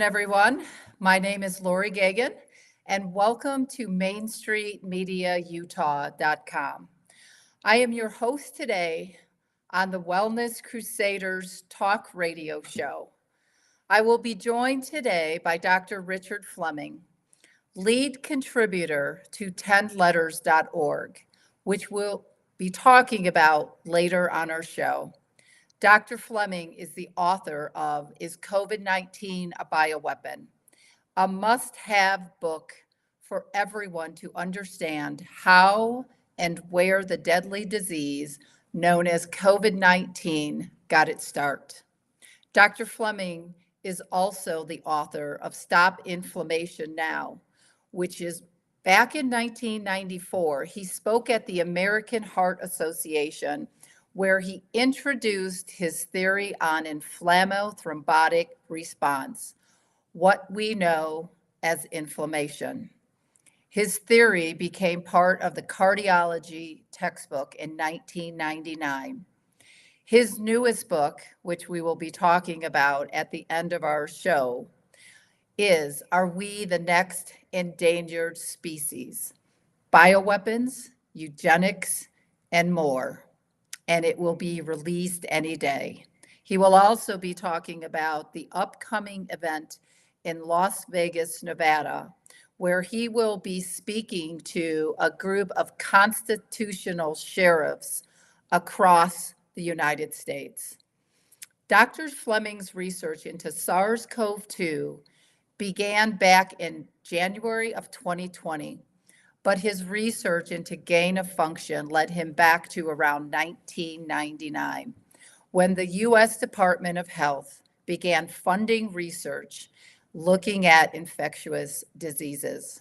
Everyone. My name is Lori Gagan, and welcome to MainStreetMediaUtah.com. I am your host today on the Wellness Crusaders Talk Radio Show. I will be joined today by Dr. Richard Fleming, lead contributor to 10letters.org, which we'll be talking about later on our show. Dr. Fleming is the author of Is COVID-19 a Bioweapon? A must-have book for everyone to understand how and where the deadly disease known as COVID-19 got its start. Dr. Fleming is also the author of Stop Inflammation Now, which is back in 1994. He spoke at the American Heart Association where he introduced his theory on inflammothrombotic response, what we know as inflammation. His theory became part of the cardiology textbook in 1999. His newest book, which we will be talking about at the end of our show, is Are We the Next Endangered Species? Bioweapons, Eugenics, and More. And it will be released any day. He will also be talking about the upcoming event in Las Vegas, Nevada, where he will be speaking to a group of constitutional sheriffs across the United States. Dr. Fleming's research into SARS-CoV-2 began back in January of 2020, but his research into gain of function led him back to around 1999, when the U.S. Department of Health began funding research looking at infectious diseases.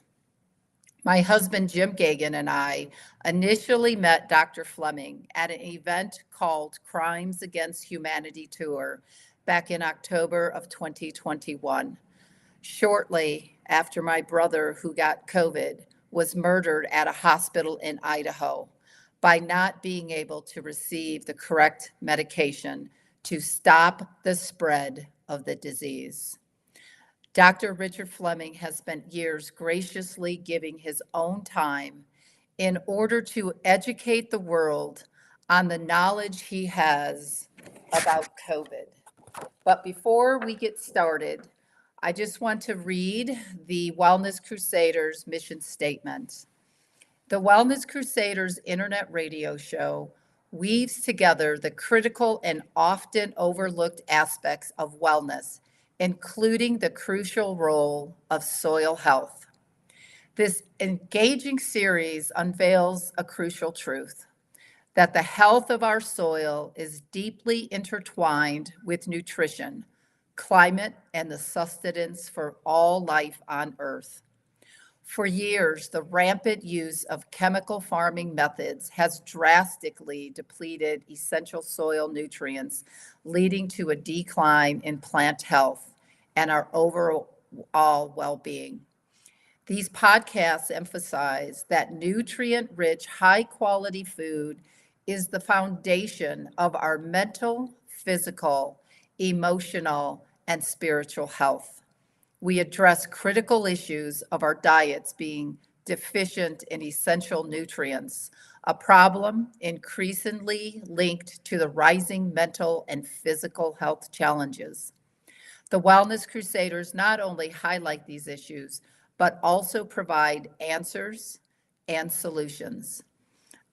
My husband, Jim Gagan, and I initially met Dr. Fleming at an event called Crimes Against Humanity Tour back in October of 2021, shortly after my brother, who got COVID, was murdered at a hospital in Idaho by not being able to receive the correct medication to stop the spread of the disease. Dr. Richard Fleming has spent years graciously giving his own time in order to educate the world on the knowledge he has about COVID. But before we get started, I just want to read the Wellness Crusaders mission statement. The Wellness Crusaders internet radio show weaves together the critical and often overlooked aspects of wellness, including the crucial role of soil health. This engaging series unveils a crucial truth that the health of our soil is deeply intertwined with nutrition, climate, and the sustenance for all life on Earth. For years, the rampant use of chemical farming methods has drastically depleted essential soil nutrients, leading to a decline in plant health and our overall well-being. These podcasts emphasize that nutrient-rich, high-quality food is the foundation of our mental, physical, emotional, and spiritual health. We address critical issues of our diets being deficient in essential nutrients, a problem increasingly linked to the rising mental and physical health challenges. The Wellness Crusaders not only highlight these issues, but also provide answers and solutions.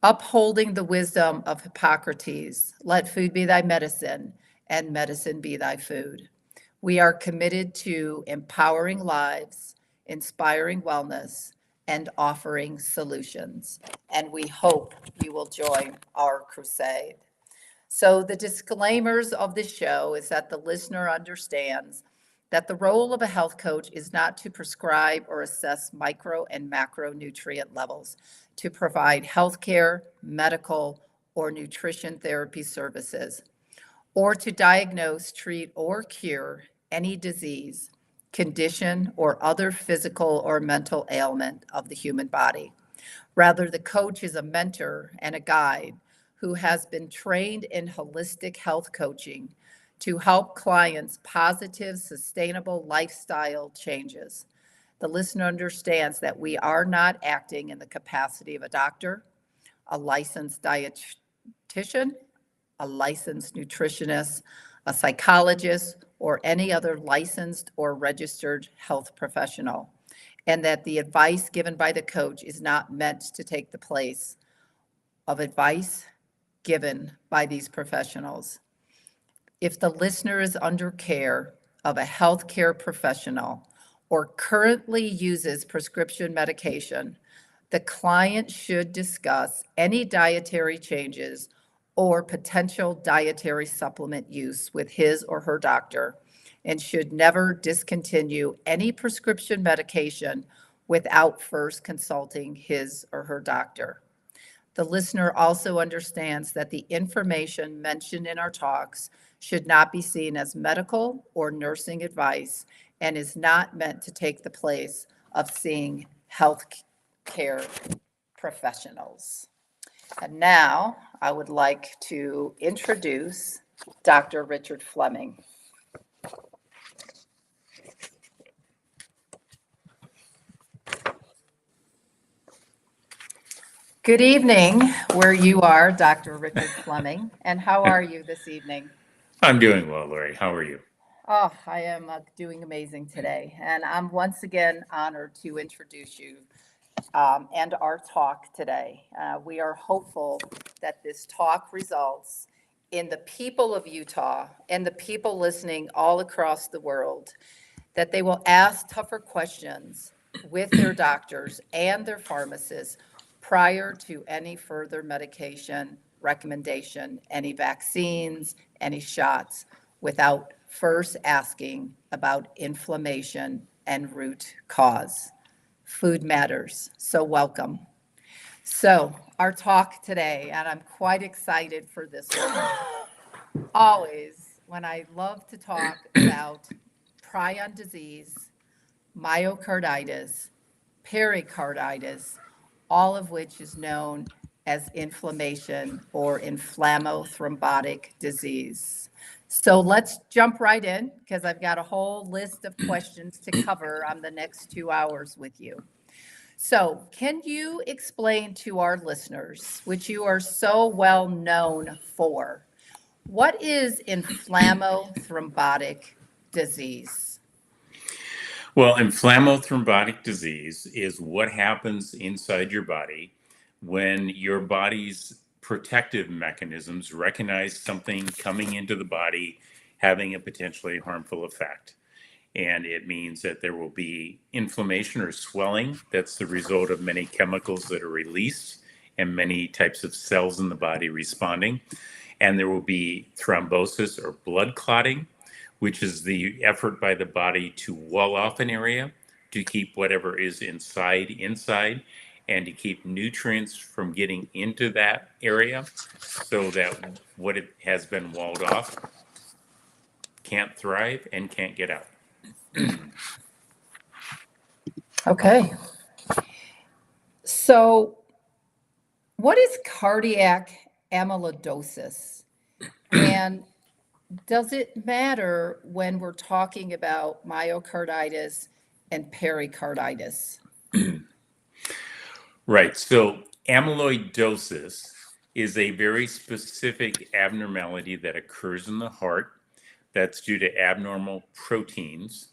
Upholding the wisdom of Hippocrates, let food be thy medicine, and medicine be thy food. We are committed to empowering lives, inspiring wellness, and offering solutions. And we hope you will join our crusade. So the disclaimers of the show is that the listener understands that the role of a health coach is not to prescribe or assess micro and macronutrient levels, to provide healthcare, medical, or nutrition therapy services, or to diagnose, treat, or cure any disease, condition, or other physical or mental ailment of the human body. Rather, the coach is a mentor and a guide who has been trained in holistic health coaching to help clients positive, sustainable lifestyle changes. The listener understands that we are not acting in the capacity of a doctor, a licensed dietitian, a licensed nutritionist, a psychologist, or any other licensed or registered health professional, and that the advice given by the coach is not meant to take the place of advice given by these professionals. If the listener is under care of a healthcare professional or currently uses prescription medication, the client should discuss any dietary changes or potential dietary supplement use with his or her doctor and should never discontinue any prescription medication without first consulting his or her doctor. The listener also understands that the information mentioned in our talks should not be seen as medical or nursing advice and is not meant to take the place of seeing health care professionals. And now I would like to introduce Dr. Richard Fleming. Good evening, where you are, Dr. Richard Fleming, and how are you this evening? I'm doing well, Lori. How are you? Oh, I am doing amazing today, and I'm once again honored to introduce you and our talk today. We are hopeful that this talk results in the people of Utah and the people listening all across the world, that they will ask tougher questions with their doctors and their pharmacists prior to any further medication recommendation, any vaccines, any shots, without first asking about inflammation and root cause. Food matters, so welcome. So, our talk today, and I'm quite excited for this one. Always, when I love to talk about prion disease, myocarditis, pericarditis, all of which is known as inflammation or inflammothrombotic disease. So let's jump right in because I've got a whole list of questions to cover on the next 2 hours with you. So, can you explain to our listeners, which you are so well known for, what is inflammothrombotic disease? Well, inflammothrombotic disease is what happens inside your body when your body's protective mechanisms recognize something coming into the body having a potentially harmful effect. And it means that there will be inflammation or swelling. That's the result of many chemicals that are released and many types of cells in the body responding. And there will be thrombosis or blood clotting, which is the effort by the body to wall off an area to keep whatever is inside, and to keep nutrients from getting into that area so that what it has been walled off can't thrive and can't get out. Okay. So, what is cardiac amyloidosis? And does it matter when we're talking about myocarditis and pericarditis? Right. So, amyloidosis is a very specific abnormality that occurs in the heart that's due to abnormal proteins.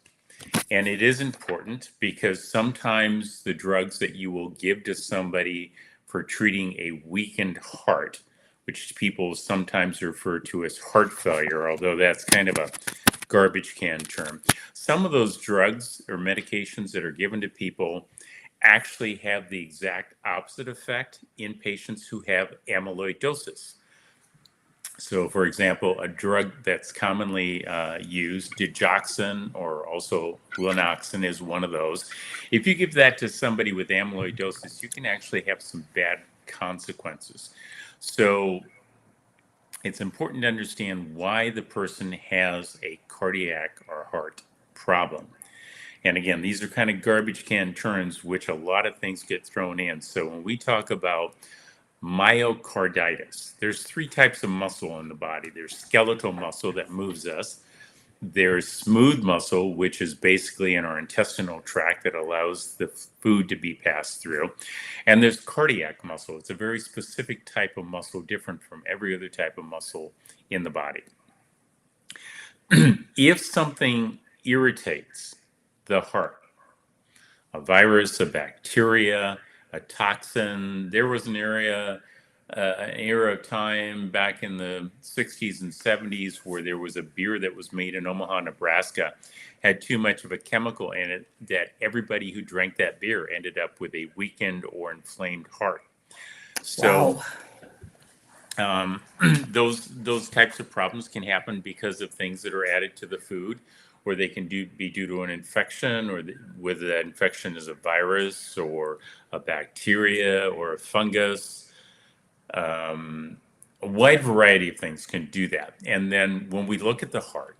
And it is important because sometimes the drugs that you will give to somebody for treating a weakened heart, which people sometimes refer to as heart failure, although that's kind of a garbage can term. Some of those drugs or medications that are given to people actually have the exact opposite effect in patients who have amyloidosis. So, for example, a drug that's commonly used, digoxin or also lanoxin, is one of those. If you give that to somebody with amyloidosis, you can actually have some bad consequences. So, it's important to understand why the person has a cardiac or heart problem. And again, these are kind of garbage can terms, which a lot of things get thrown in. So, when we talk about myocarditis. There's three types of muscle in the body. There's skeletal muscle that moves us. There's smooth muscle, which is basically in our intestinal tract that allows the food to be passed through. And there's cardiac muscle. It's a very specific type of muscle, different from every other type of muscle in the body. If something irritates the heart, a virus, a bacteria, a toxin, there was an era of time back in the 60s and 70s where there was a beer that was made in Omaha, Nebraska, had too much of a chemical in it that everybody who drank that beer ended up with a weakened or inflamed heart. So Wow. those types of problems can happen because of things that are added to the food, or they can be due to an infection, or whether that infection is a virus or a bacteria or a fungus. A wide variety of things can do that. And then when we look at the heart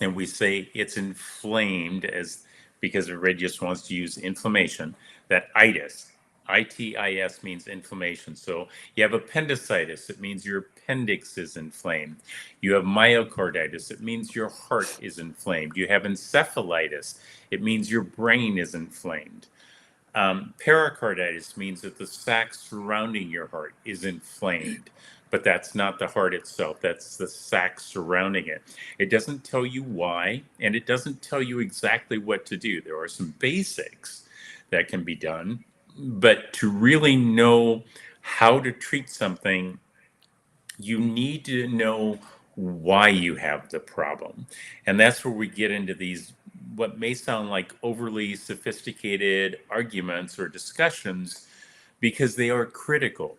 and we say it's inflamed, as because everybody just wants to use inflammation, that itis, itis means inflammation. So you have appendicitis, it means your appendix is inflamed. You have myocarditis, it means your heart is inflamed. You have encephalitis, it means your brain is inflamed. Pericarditis means that the sac surrounding your heart is inflamed, but that's not the heart itself. That's the sac surrounding it. It doesn't tell you why, and it doesn't tell you exactly what to do. There are some basics that can be done, but to really know how to treat something, you need to know why you have the problem. And that's where we get into these, what may sound like overly sophisticated arguments or discussions, because they are critical.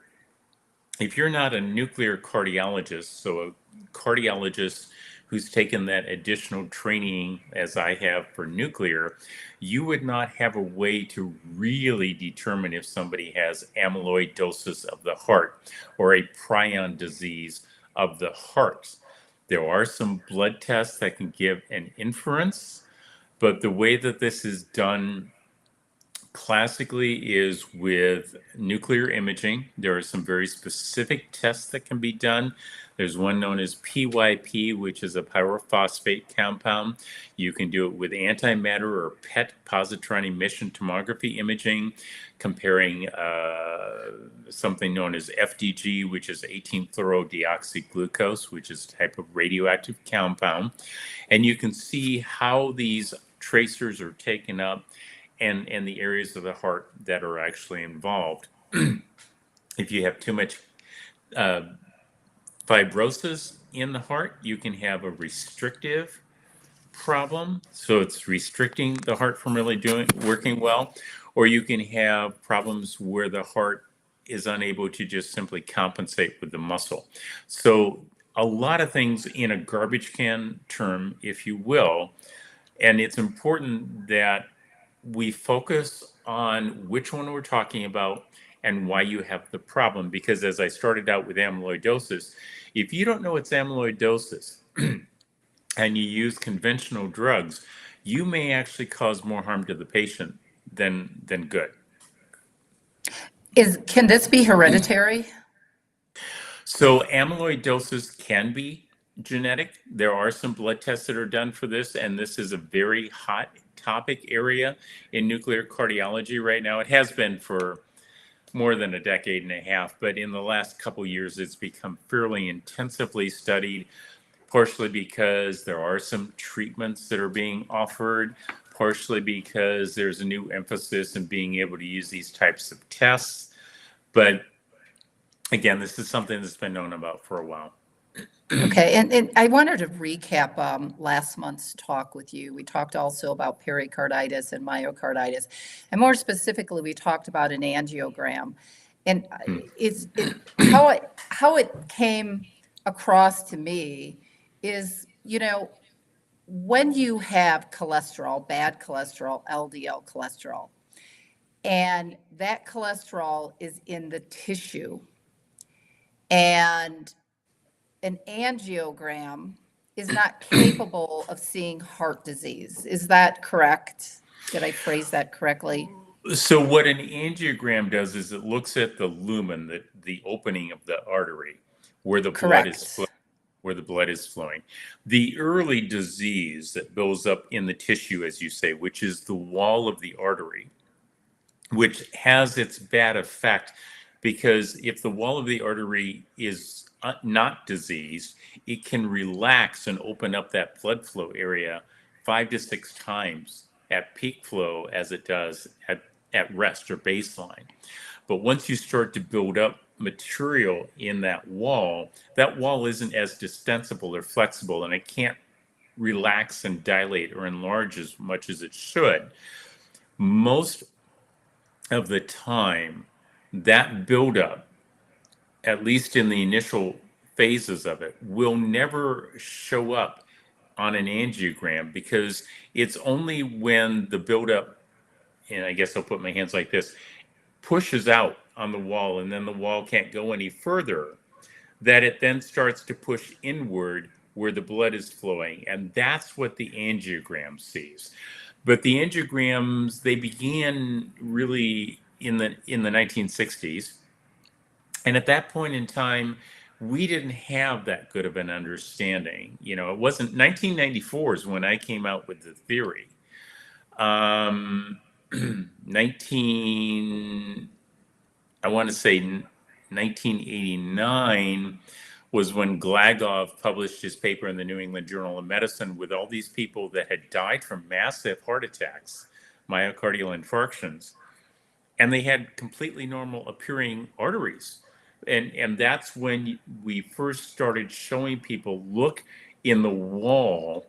If you're not a nuclear cardiologist, so a cardiologist who's taken that additional training as I have for nuclear, you would not have a way to really determine if somebody has amyloidosis of the heart or a prion disease of the heart. There are some blood tests that can give an inference, but the way that this is done classically is with nuclear imaging. There are some very specific tests that can be done. There's one known as PYP, which is a pyrophosphate compound. You can do it with antimatter or PET, positron emission tomography imaging, comparing something known as FDG, which is 18-fluorodeoxyglucose, which is a type of radioactive compound. And you can see how these tracers are taken up and the areas of the heart that are actually involved. If you have too much fibrosis in the heart, you can have a restrictive problem. So it's restricting the heart from really working well. Or you can have problems where the heart is unable to just simply compensate with the muscle. So a lot of things in a garbage can term, if you will. And it's important that we focus on which one we're talking about and why you have the problem. Because as I started out with amyloidosis, if you don't know it's amyloidosis and you use conventional drugs, you may actually cause more harm to the patient than good. Can this be hereditary? So amyloidosis can be genetic. There are some blood tests that are done for this, and this is a very hot topic area in nuclear cardiology right now. It has been for more than a decade and a half, but in the last couple years, it's become fairly intensively studied, partially because there are some treatments that are being offered, partially because there's a new emphasis in being able to use these types of tests. But again, this is something that's been known about for a while. Okay, and I wanted to recap last month's talk with you. We talked also about pericarditis and myocarditis, and more specifically, we talked about an angiogram. And how it came across to me is, when you have cholesterol, bad cholesterol, LDL cholesterol, and that cholesterol is in the tissue, and an angiogram is not capable of seeing heart disease. Is that correct? Did I phrase that correctly? So what an angiogram does is it looks at the lumen, the opening of the artery, where the blood is flowing. Correct. Where the blood is flowing. The early disease that builds up in the tissue, as you say, which is the wall of the artery, which has its bad effect because if the wall of the artery is not diseased, it can relax and open up that blood flow area 5 to 6 times at peak flow as it does at rest or baseline. But once you start to build up material in that wall isn't as distensible or flexible, and it can't relax and dilate or enlarge as much as it should. Most of the time, that buildup, at least in the initial phases of it, will never show up on an angiogram because it's only when the buildup, and I guess I'll put my hands like this, pushes out on the wall and then the wall can't go any further, that it then starts to push inward where the blood is flowing. And that's what the angiogram sees. But the angiograms, they began really in the 1960s. And at that point in time, we didn't have that good of an understanding. You know, it wasn't 1994 is when I came out with the theory. 19 I want to say 1989 was when Glagov published his paper in the New England Journal of Medicine with all these people that had died from massive heart attacks, myocardial infarctions, and they had completely normal appearing arteries. And that's when we first started showing people, look in the wall,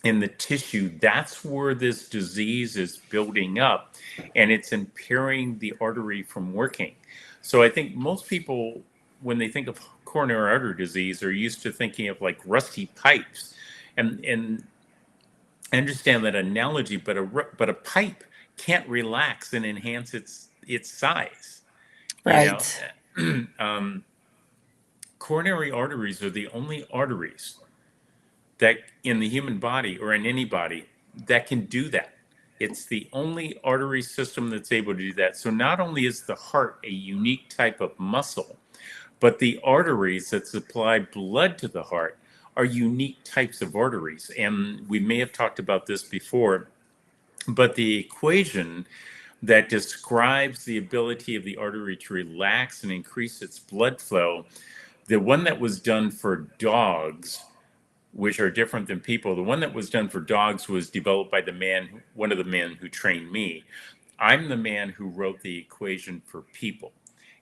in the tissue, that's where this disease is building up and it's impairing the artery from working. So I think most people, when they think of coronary artery disease, are used to thinking of like rusty pipes. And I understand that analogy, but a pipe can't relax and enhance its size. You know, Right. coronary arteries are the only arteries that in the human body or in any body that can do that. It's the only artery system that's able to do that. So not only is the heart a unique type of muscle, but the arteries that supply blood to the heart are unique types of arteries. And we may have talked about this before, but the equation that describes the ability of the artery to relax and increase its blood flow, the one that was done for dogs, which are different than people. The one that was done for dogs was developed by one of the men who trained me. I'm the man who wrote the equation for people.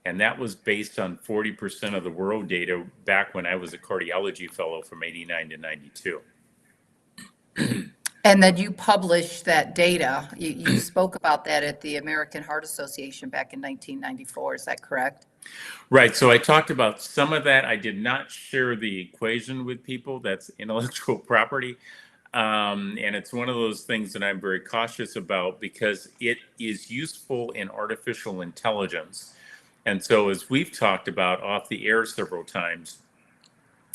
And that was based on 40% of the world data back when I was a cardiology fellow from 89 to 92. And then you published that data. You spoke about that at the American Heart Association back in 1994. Is that correct? Right. So I talked about some of that. I did not share the equation with people. That's intellectual property. And it's one of those things that I'm very cautious about because it is useful in artificial intelligence. And so, as we've talked about off the air several times,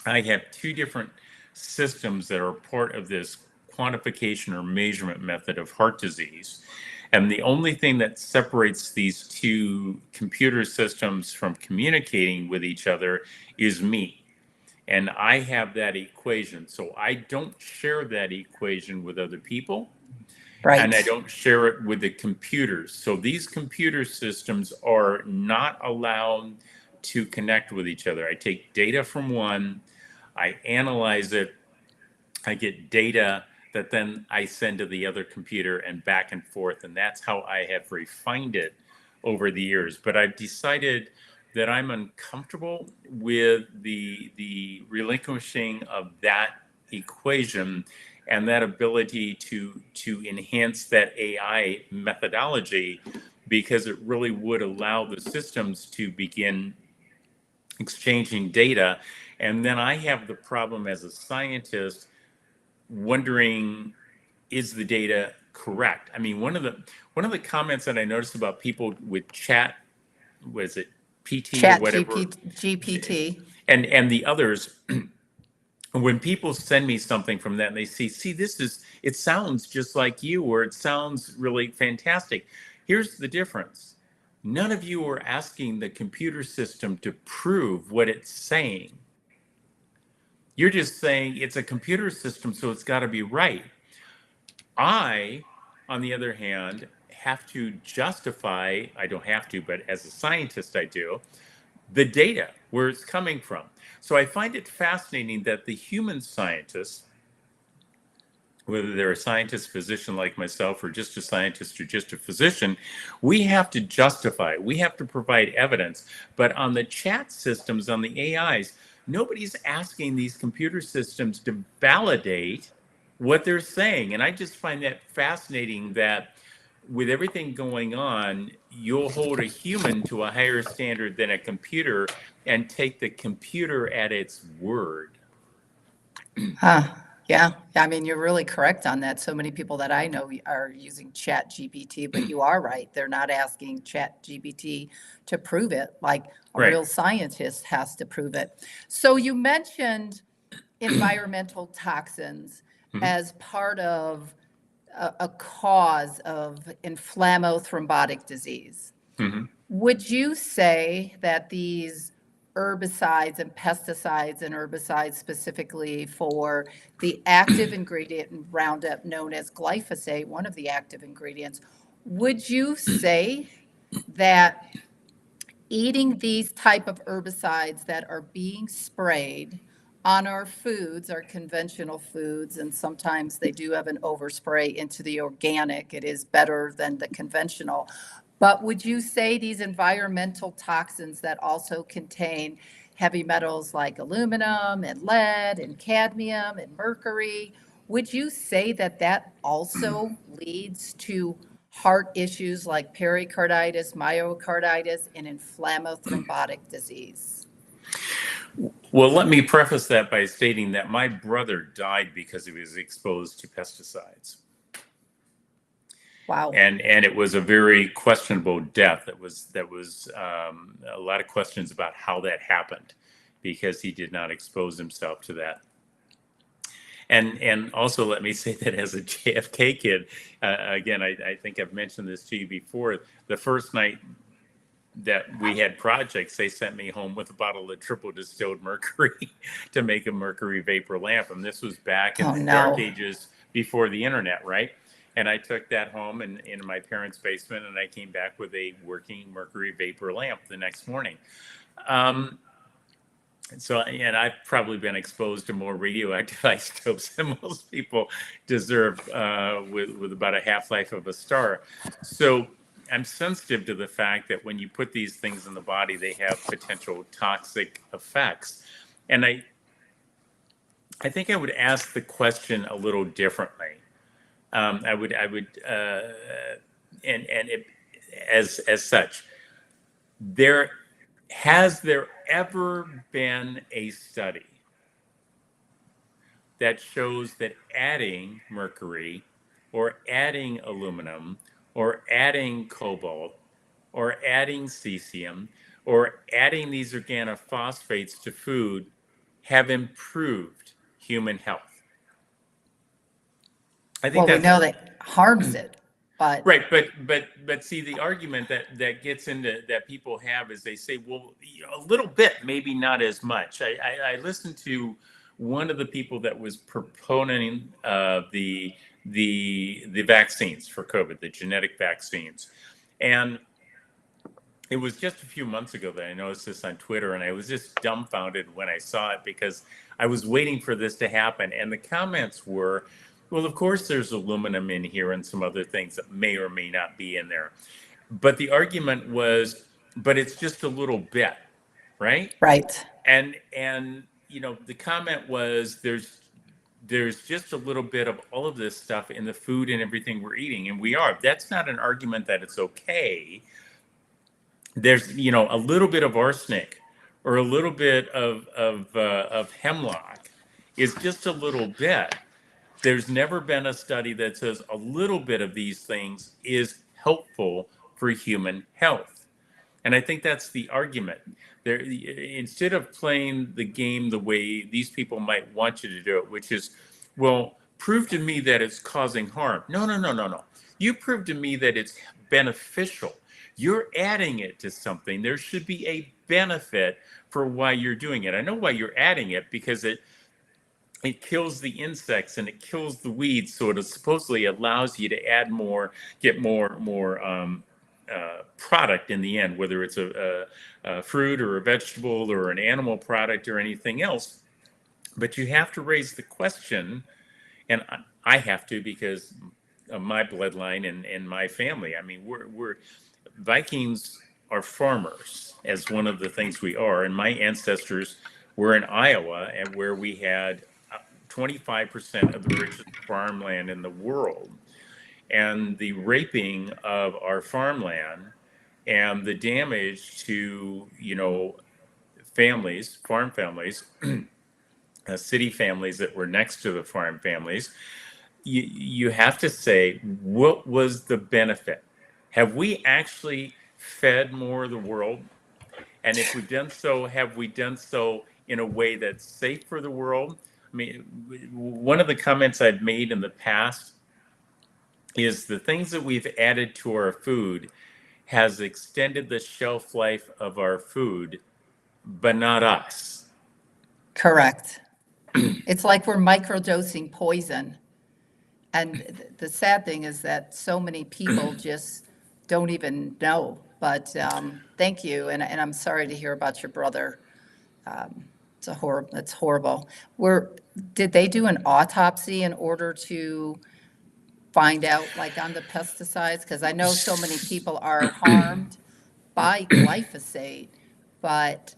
I have two different systems that are part of this quantification or measurement method of heart disease. And the only thing that separates these two computer systems from communicating with each other is me. And I have that equation. So I don't share that equation with other people. And I Right. don't share it with the computers. So these computer systems are not allowed to connect with each other. I take data from one, I analyze it, I get data that then I send to the other computer and back and forth. And that's how I have refined it over the years. But I've decided that I'm uncomfortable with the relinquishing of that equation and that ability to enhance that AI methodology because it really would allow the systems to begin exchanging data. And then I have the problem as a scientist wondering, is the data correct? I mean, one of the comments that I noticed about people with chat, was it PT or Chat whatever, GPT. and the others, when people send me something from that and they see, it sounds just like you, or it sounds really fantastic. Here's the difference. None of you are asking the computer system to prove what it's saying. You're just saying it's a computer system, so it's got to be right. I, on the other hand, have to justify, I don't have to, but as a scientist, I do, the data, where it's coming from. So I find it fascinating that the human scientists, whether they're a scientist, physician like myself, or just a scientist or just a physician, we have to justify, we have to provide evidence. But on the chat systems, on the AIs, nobody's asking these computer systems to validate what they're saying. And I just find that fascinating that with everything going on, you'll hold a human to a higher standard than a computer and take the computer at its word. Yeah, I mean, you're really correct on that. So many people that I know are using Chat GPT, but you are right. They're not asking Chat GPT to prove it like a Right. real scientist has to prove it. So you mentioned environmental toxins as part of a cause of inflammothrombotic disease. Mhm. Would you say that these herbicides and pesticides and herbicides specifically for the active ingredient in Roundup known as glyphosate, one of the active ingredients, would you say that eating these type of herbicides that are being sprayed on our foods, our conventional foods, and sometimes they do have an overspray into the organic, it is better than the conventional. But would you say these environmental toxins that also contain heavy metals like aluminum and lead and cadmium and mercury, would you say that that also leads to heart issues like pericarditis, myocarditis, and inflammothrombotic disease? Well, let me preface that by stating that my brother died because he was exposed to pesticides. Wow. And it was a very questionable death. That was a lot of questions about how that happened, because he did not expose himself to that. And also let me say that as a JFK kid, again, I think I've mentioned this to you before. The first night that we had projects, they sent me home with a bottle of triple distilled mercury to make a mercury vapor lamp. And this was back in the dark ages before the internet, right? And I took that home in my parents' basement, and I came back with a working mercury vapor lamp the next morning. So, and I've probably been exposed to more radioactive isotopes than most people deserve, with about a half-life of a star. So I'm sensitive to the fact that when you put these things in the body, they have potential toxic effects. And I think I would ask the question a little differently. I would, and it, as such, has there ever been a study that shows that adding mercury or adding aluminum or adding cobalt or adding cesium or adding these organophosphates to food have improved human health? I think we know that harms it, but right. But see, the argument that gets into that people have is they say, well, a little bit, maybe not as much. I listened to one of the people that was proponent the vaccines for COVID, the genetic vaccines, and it was just a few months ago that I noticed this on Twitter, and I was just dumbfounded when I saw it, because I was waiting for this to happen. And the comments were, well, of course there's aluminum in here and some other things that may or may not be in there. But the argument was, but it's just a little bit, right? right. And the comment was, there's just a little bit of all of this stuff in the food and everything we're eating, and we are. That's not an argument that it's okay. There's a little bit of arsenic or a little bit of hemlock is just a little bit. There's never been a study that says a little bit of these things is helpful for human health. And I think that's the argument. There, instead of playing the game the way these people might want you to do it, which is, well, prove to me that it's causing harm. No, no, no, no, no. You prove to me that it's beneficial. You're adding it to something. There should be a benefit for why you're doing it. I know why you're adding it, because it kills the insects and it kills the weeds, so it supposedly allows you to add more, get more product in the end, whether it's a fruit or a vegetable or an animal product or anything else. But you have to raise the question, and I have to, because of my bloodline and my family. I mean, we're Vikings are farmers, as one of the things we are, and my ancestors were in Iowa, and where we had 25% of the richest farmland in the world, and the raping of our farmland and the damage to, families, farm families, city families that were next to the farm families. You have to say, what was the benefit? Have we actually fed more of the world? And if we've done so, have we done so in a way that's safe for the world? I mean, one of the comments I've made in the past is the things that we've added to our food has extended the shelf life of our food, but not us. Correct. It's like we're microdosing poison. And the sad thing is that so many people just don't even know. But thank you, and I'm sorry to hear about your brother. It's horrible. Did they do an autopsy in order to find out, like, on the pesticides? Because I know so many people are harmed by glyphosate, but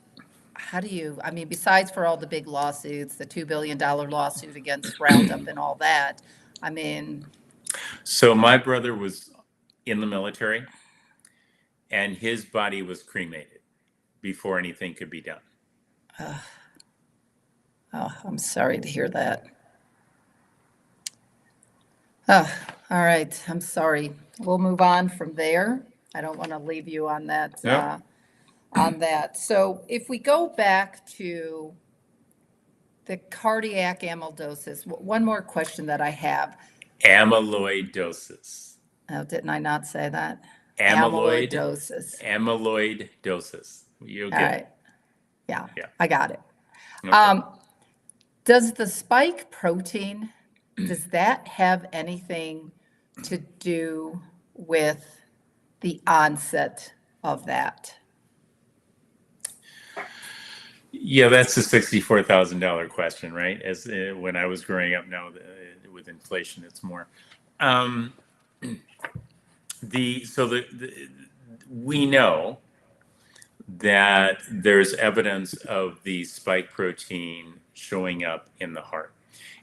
how do you, I mean, besides for all the big lawsuits, the $2 billion lawsuit against Roundup and all that, I mean, So my brother was in the military, and his body was cremated before anything could be done. oh, I'm sorry to hear that. Oh, all right. I'm sorry. We'll move on from there. I don't want to leave you on that. No. On that. So if we go back to the cardiac amyloidosis, one more question that I have. Amyloidosis. Oh, didn't I not say that? Amyloidosis. You'll All get right. it. Yeah, Yeah. I got it. Okay. Does the spike protein, does that have anything to do with the onset of that? Yeah, that's the $64,000 question, right? As when I was growing up, now with inflation, it's more. Um, we know that there's evidence of the spike protein showing up in the heart.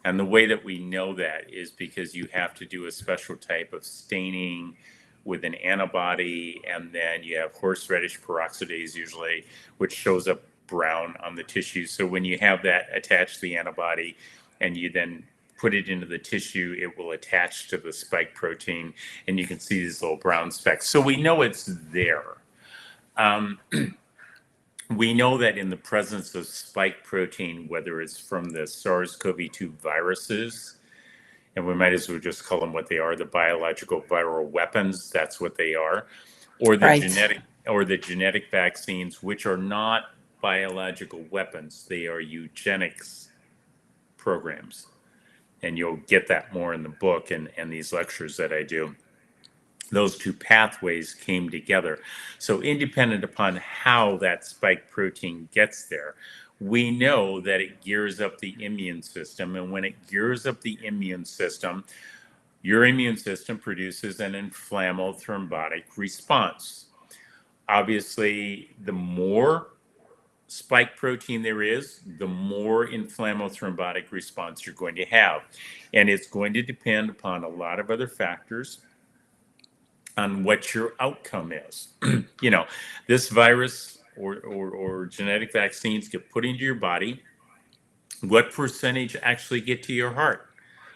And the way that we know that is because you have to do a special type of staining with an antibody, and then you have horseradish peroxidase usually, which shows up brown on the tissue. So when you have that attached to the antibody and you then put it into the tissue, it will attach to the spike protein, and you can see these little brown specks. So we know it's there. We know that in the presence of spike protein, whether it's from the SARS-CoV-2 viruses, and we might as well just call them what they are, the biological viral weapons, that's what they are, or the genetic vaccines, which are not biological weapons, they are eugenics programs. And you'll get that more in the book and these lectures that I do. Those two pathways came together. So independent upon how that spike protein gets there, we know that it gears up the immune system. And when it gears up the immune system, your immune system produces an inflammatory thrombotic response. Obviously, the more spike protein there is, the more inflammatory thrombotic response you're going to have. And it's going to depend upon a lot of other factors on what your outcome is. This virus or genetic vaccines get put into your body. What percentage actually get to your heart?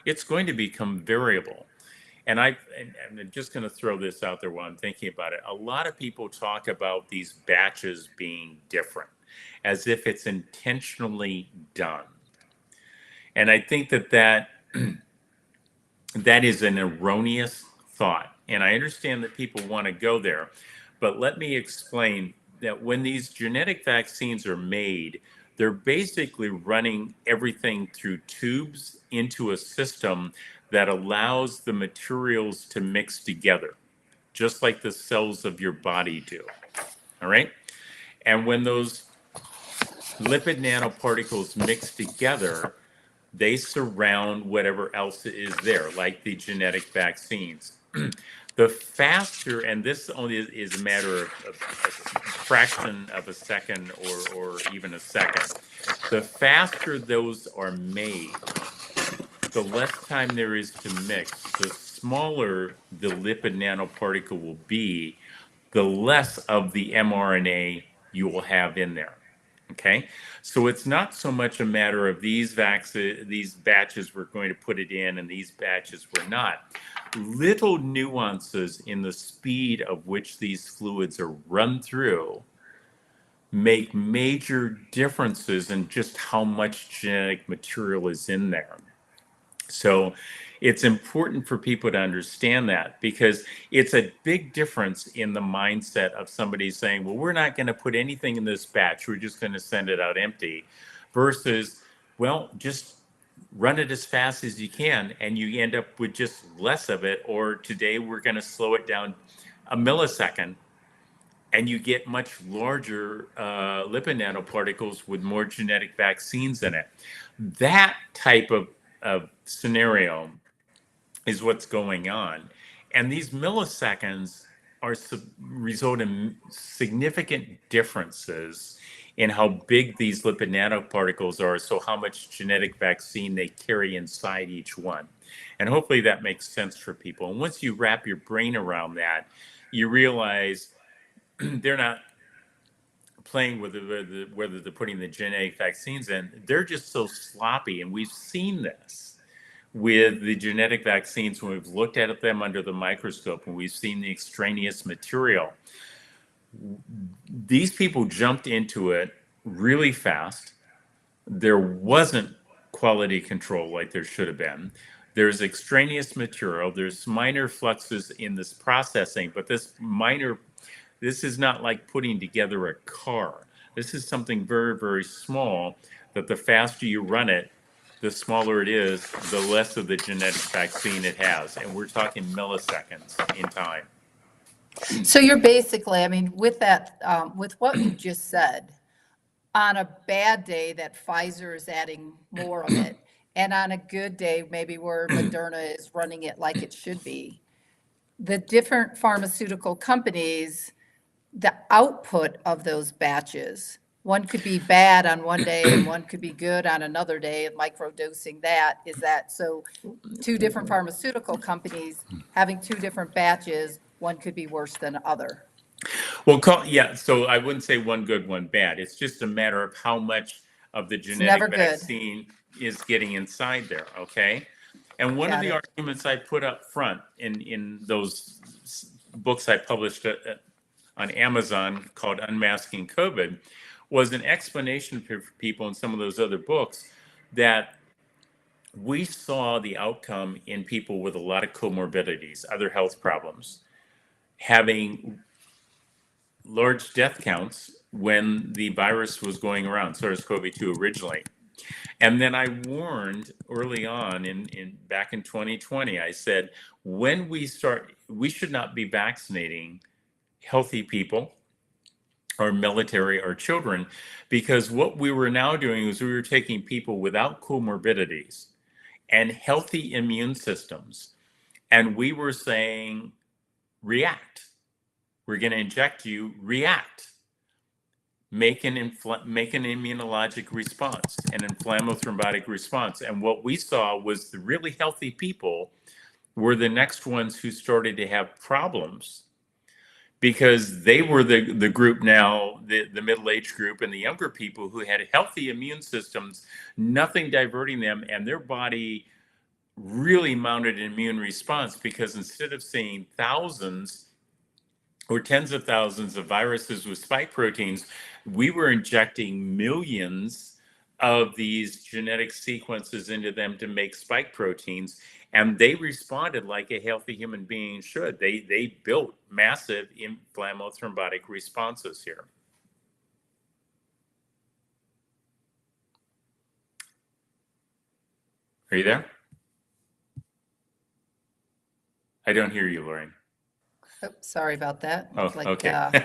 It's going to become variable. And I'm just going to throw this out there while I'm thinking about it. A lot of people talk about these batches being different, as if it's intentionally done. And I think that That is an erroneous thought. And I understand that people want to go there, but let me explain that when these genetic vaccines are made, they're basically running everything through tubes into a system that allows the materials to mix together, just like the cells of your body do. All right. And when those lipid nanoparticles mix together, they surround whatever else is there, like the genetic vaccines. The faster, and this only is a matter of a fraction of a second or even a second, the faster those are made, the less time there is to mix, the smaller the lipid nanoparticle will be, the less of the mRNA you will have in there. Okay, so it's not so much a matter of these batches we're going to put it in and these batches we're not. Little nuances in the speed of which these fluids are run through make major differences in just how much genetic material is in there. So it's important for people to understand that, because it's a big difference in the mindset of somebody saying, well, we're not going to put anything in this batch, we're just going to send it out empty, versus, well, just run it as fast as you can and you end up with just less of it. Or today we're going to slow it down a millisecond and you get much larger lipid nanoparticles with more genetic vaccines in it. That type of scenario is what's going on. And these milliseconds result in significant differences in how big these lipid nanoparticles are, so how much genetic vaccine they carry inside each one. And hopefully that makes sense for people. And once you wrap your brain around that, you realize they're not playing with whether they're putting the genetic vaccines in. They're just so sloppy. And we've seen this with the genetic vaccines when we've looked at them under the microscope and we've seen the extraneous material. These people jumped into it really fast. There wasn't quality control like there should have been. There's extraneous material. There's minor fluxes in this processing, but this is not like putting together a car. This is something very, very small that the faster you run it, the smaller it is, the less of the genetic vaccine it has. And we're talking milliseconds in time. So you're basically, I mean, with that, with what you just said, on a bad day that Pfizer is adding more of it, and on a good day, maybe where Moderna is running it like it should be, the different pharmaceutical companies, the output of those batches, one could be bad on one day and one could be good on another day, and microdosing that, is that, so two different pharmaceutical companies having two different batches, one could be worse than the other. Well, yeah, so I wouldn't say one good, one bad. It's just a matter of how much of the never genetic good. vaccine is getting inside there, okay? And one of Got the it. arguments I put up front in those books I published on Amazon called Unmasking COVID was an explanation for people in some of those other books that we saw the outcome in people with a lot of comorbidities, other health problems, having large death counts when the virus was going around, SARS-CoV-2 originally. And then I warned early on back in 2020, I said, when we should not be vaccinating healthy people or military or children, because what we were now doing was we were taking people without comorbidities and healthy immune systems, and we were saying, react. We're going to inject you, react. Make an immunologic response, an inflammothrombotic response. And what we saw was the really healthy people were the next ones who started to have problems, because they were the group now, the middle-aged group and the younger people who had healthy immune systems, nothing diverting them, and their body really mounted an immune response, because instead of seeing thousands or tens of thousands of viruses with spike proteins, we were injecting millions of these genetic sequences into them to make spike proteins. And they responded like a healthy human being should. They built massive inflammothrombotic responses here. Are you there? I don't hear you, Lori. Oh, sorry about that. Oh, Looked like okay.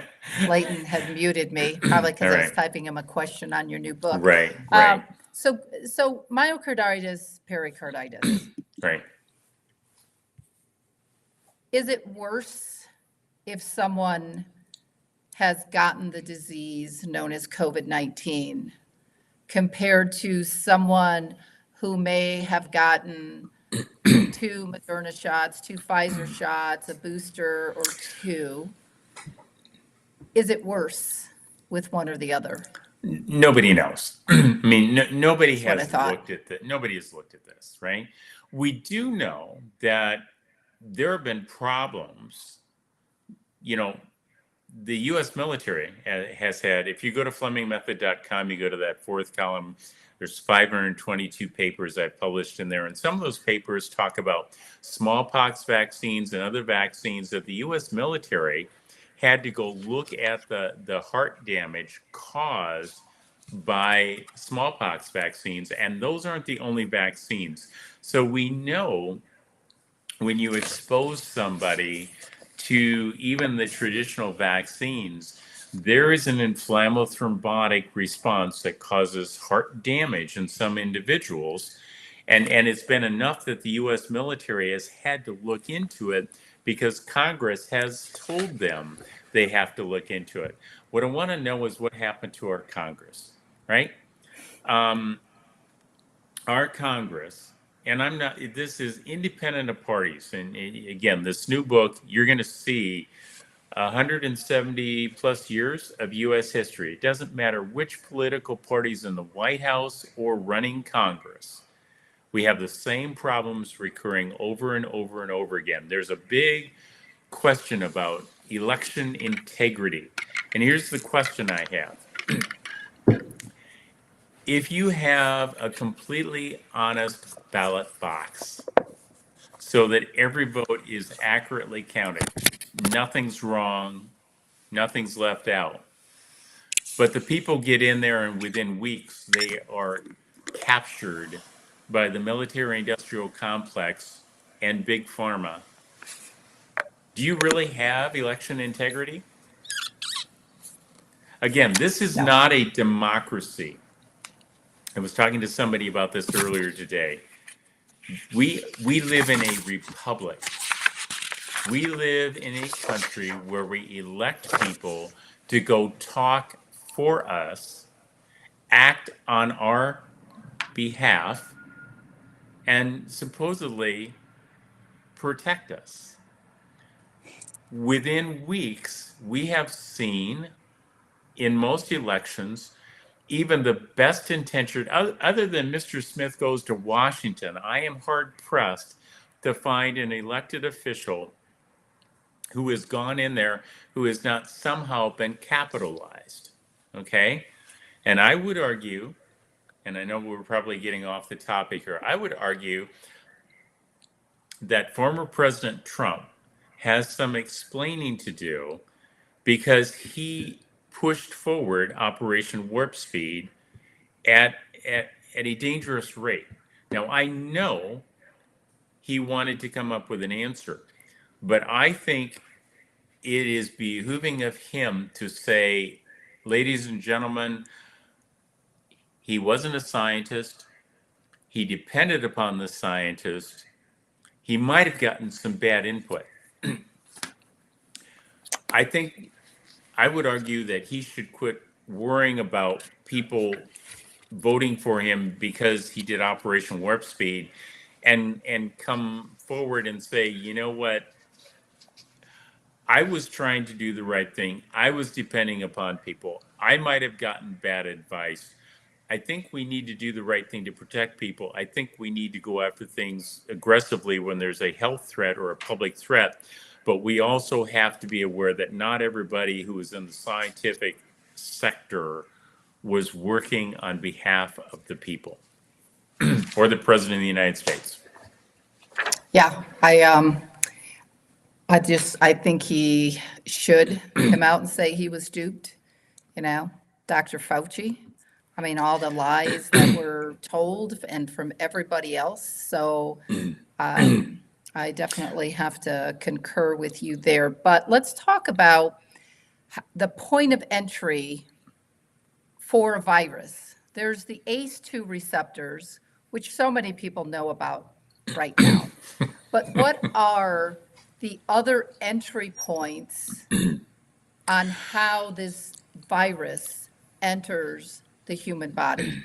Leighton had muted me, probably because All I was right. typing him a question on your new book. Right, Um, right, So myocarditis, pericarditis, right. is it worse if someone has gotten the disease known as COVID-19 compared to someone who may have gotten 2 Moderna shots, 2 Pfizer shots, a booster or 2? Is it worse with one or the other? Nobody knows. I mean, nobody That's what I has thought. looked at that. Nobody has looked at this, right? We do know that there have been problems. You know, the U.S. military has had. If you go to FlemingMethod.com, you go to that fourth column. There's 522 papers I've published in there, and some of those papers talk about smallpox vaccines and other vaccines that the U.S. military had to go look at the heart damage caused by smallpox vaccines, and those aren't the only vaccines. So we know when you expose somebody to even the traditional vaccines, there is an inflammothrombotic response that causes heart damage in some individuals. And it's been enough that the US military has had to look into it because Congress has told them they have to look into it. What I want to know is what happened to our Congress, right? Um, our Congress, and I'm not, this is independent of parties. And again, this new book, you're going to see 170 plus years of US history. It doesn't matter which political party's in the White House or running Congress. We have the same problems recurring over and over and over again. There's a big question about election integrity. And here's the question I have. If you have a completely honest ballot box so that every vote is accurately counted, nothing's wrong, nothing's left out, but the people get in there and within weeks they are captured by the military industrial complex and big pharma, do you really have election integrity? Again, this is No. not a democracy. I was talking to somebody about this earlier today. We live in a republic. We live in a country where we elect people to go talk for us, act on our behalf, and supposedly protect us. Within weeks, we have seen in most elections, even the best intentioned, other than Mr. Smith goes to Washington, I am hard pressed to find an elected official who has gone in there who has not somehow been capitalized. Okay? And I would argue, and I know we're probably getting off the topic here, I would argue that former President Trump has some explaining to do because he pushed forward Operation Warp Speed at, at a dangerous rate. Now, I know he wanted to come up with an answer, but I think it is behooving of him to say, ladies and gentlemen, he wasn't a scientist. He depended upon the scientist. He might have gotten some bad input. I think I would argue that he should quit worrying about people voting for him because he did Operation Warp Speed and come forward and say, you know what? I was trying to do the right thing. I was depending upon people. I might have gotten bad advice. I think we need to do the right thing to protect people. I think we need to go after things aggressively when there's a health threat or a public threat. But we also have to be aware that not everybody who is in the scientific sector was working on behalf of the people or the president of the United States. Yeah, I think he should come out and say he was duped, you know, Dr. Fauci. I mean, all the lies that were told and from everybody else. So I definitely have to concur with you there. But let's talk about the point of entry for a virus. There's the ACE2 receptors, which so many people know about right now. But what are the other entry points on how this virus enters the human body?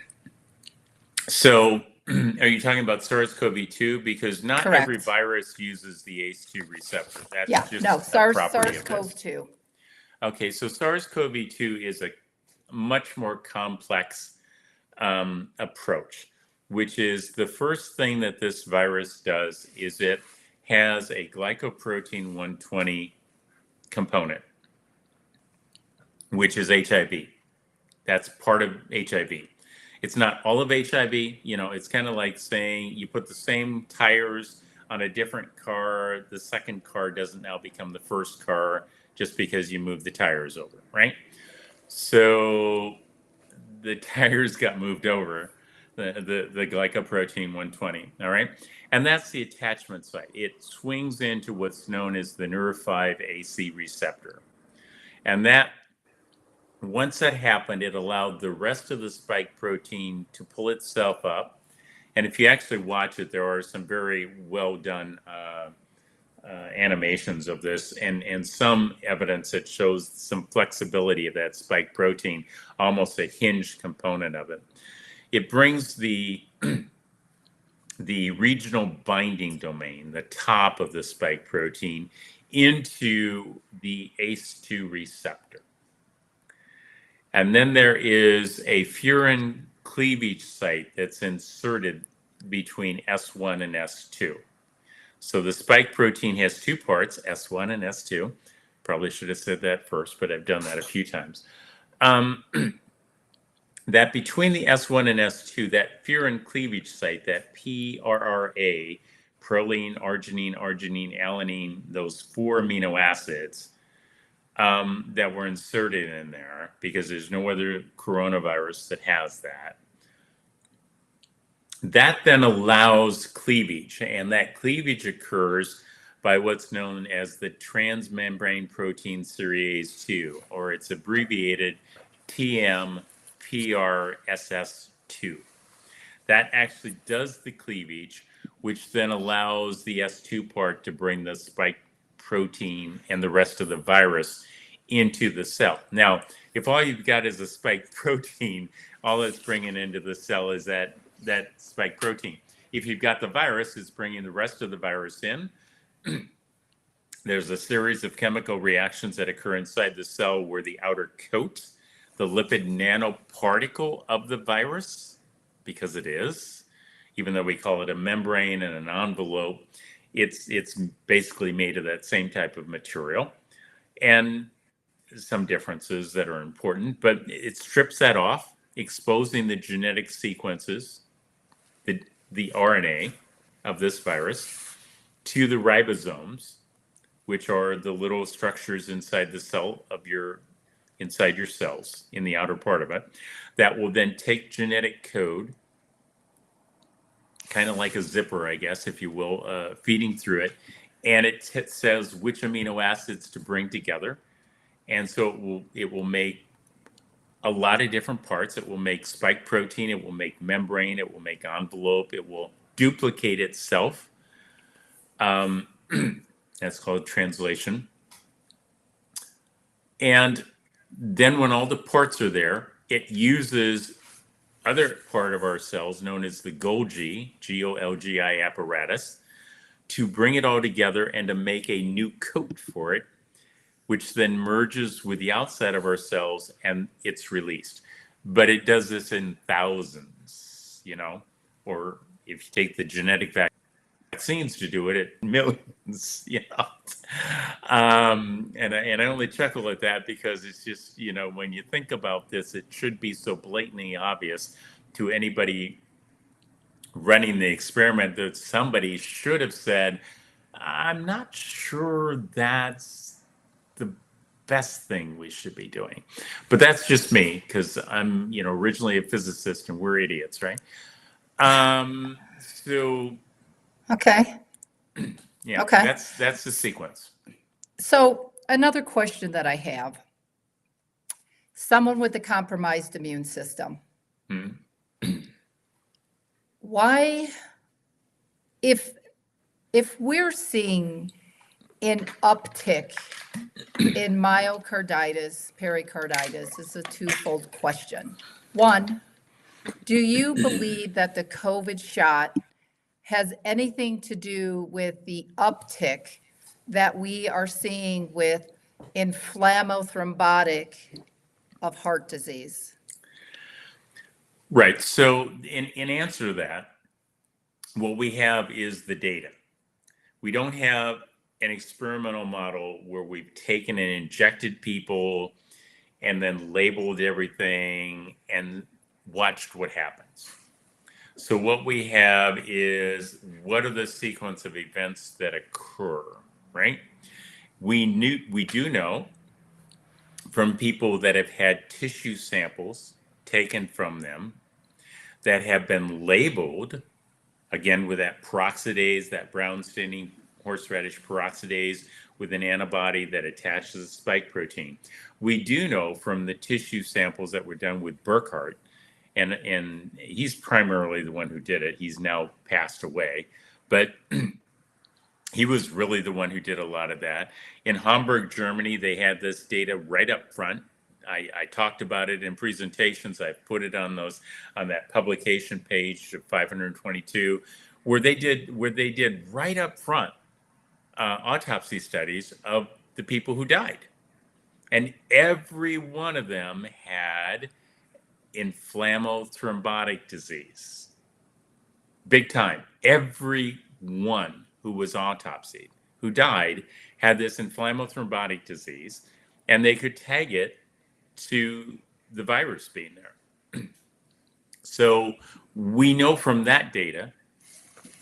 So, are you talking about SARS-CoV-2? Because not every Correct. virus uses the ACE2 receptor. That's Yeah, no, just a property of this. SARS-CoV-2. Okay, so SARS-CoV-2 is a much more complex approach, which is the first thing that this virus does is it has a glycoprotein 120 component, which is HIV. That's part of HIV. It's not all of HIV. You know, it's kind of like saying you put the same tires on a different car. The second car doesn't now become the first car just because you move the tires over, right? So the tires got moved over, the glycoprotein 120, all right? And that's the attachment site. It swings into what's known as the NER5AC receptor. And that once that happened, it allowed the rest of the spike protein to pull itself up. And if you actually watch it, there are some very well done animations of this and some evidence that shows some flexibility of that spike protein, almost a hinged component of it. It brings the regional binding domain, the top of the spike protein, into the ACE2 receptor. And then there is a furin cleavage site that's inserted between S1 and S2. So the spike protein has two parts, S1 and S2. Probably should have said that first, but I've done that a few times. That between the S1 and S2, that furin cleavage site, that PRRA, proline, arginine, alanine, those 4 amino acids that were inserted in there, because there's no other coronavirus that has that. That then allows cleavage, and that cleavage occurs by what's known as the transmembrane protein series 2, or it's abbreviated TMPRSS2. That actually does the cleavage, which then allows the S2 part to bring the spike protein and the rest of the virus into the cell. Now, if all you've got is a spike protein, all it's bringing into the cell is that spike protein. If you've got the virus, it's bringing the rest of the virus in. There's a series of chemical reactions that occur inside the cell where the outer coat, the lipid nanoparticle of the virus, because it is, even though we call it a membrane and an envelope, it's basically made of that same type of material. And some differences that are important, but it strips that off, exposing the genetic sequences, the RNA of this virus, to the ribosomes, which are the little structures inside the cell of inside your cells, in the outer part of it, that will then take genetic code, kind of like a zipper, I guess, if you will, feeding through it, and it says which amino acids to bring together. And so it will make a lot of different parts. It will make spike protein, it will make membrane, it will make envelope, it will duplicate itself. That's called translation. And then when all the parts are there, it uses other part of our cells known as the Golgi, Golgi apparatus, to bring it all together and to make a new coat for it, which then merges with the outside of our cells and it's released. But it does this in thousands, or if you take the genetic vaccines to do it, at millions, And I only chuckle at that because it's just, when you think about this, it should be so blatantly obvious to anybody running the experiment that somebody should have said, I'm not sure that's the best thing we should be doing. But that's just me, because I'm, originally a physicist and we're idiots, right? So Okay. yeah, Okay. that's the sequence. So another question that I have, someone with a compromised immune system, Hmm. why, if we're seeing an uptick in myocarditis, pericarditis, is a twofold question. One, do you believe that the COVID shot has anything to do with the uptick that we are seeing with inflammothrombotic of heart disease? Right. So in answer to that, what we have is the data. We don't have an experimental model where we've taken and injected people and then labeled everything and watched what happens. So what we have is, what are the sequence of events that occur, right? We do know from people that have had tissue samples taken from them that have been labeled, again, with that peroxidase, that brown staining horseradish peroxidase, with an antibody that attaches a spike protein. We do know from the tissue samples that were done with Burkhardt, and he's primarily the one who did it. He's now passed away, but he was really the one who did a lot of that. In Hamburg, Germany, they had this data right up front. I talked about it in presentations. I put it on that publication page of 522, where they did right up front autopsy studies of the people who died, and every one of them had inflammothrombotic disease, big time. Every one who was autopsied, who died, had this inflammothrombotic disease, and they could tag it to the virus being there. So we know from that data,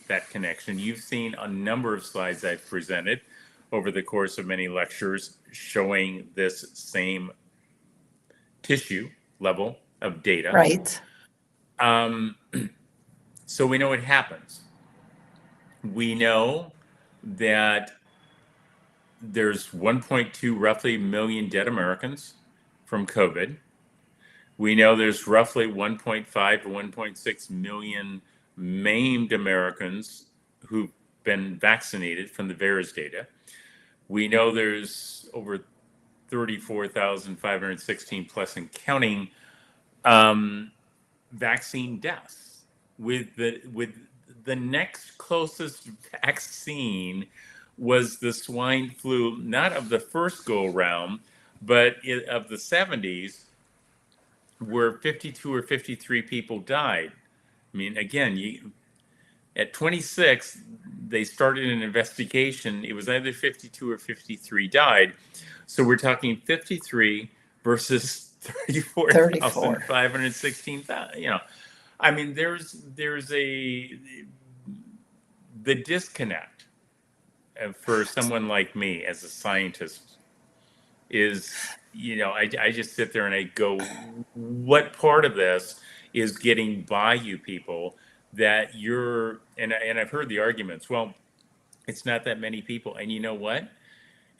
that connection. You've seen a number of slides I've presented over the course of many lectures showing this same tissue level of data. Right. So we know it happens. We know that there's 1.2 roughly million dead Americans from COVID. We know there's roughly 1.5 to 1.6 million maimed Americans who've been vaccinated from the VAERS data. We know there's over 34,516 plus and counting vaccine deaths. With the next closest vaccine was the swine flu, not of the first go around, but of the 70s, where 52 or 53 people died. I mean, again, at 26, they started an investigation. It was either 52 or 53 died. So we're talking 53 versus 34,516. I mean, there's the disconnect for someone like me as a scientist is, I just sit there and I go, what part of this is getting by you people that and I've heard the arguments, well, it's not that many people. And you know what?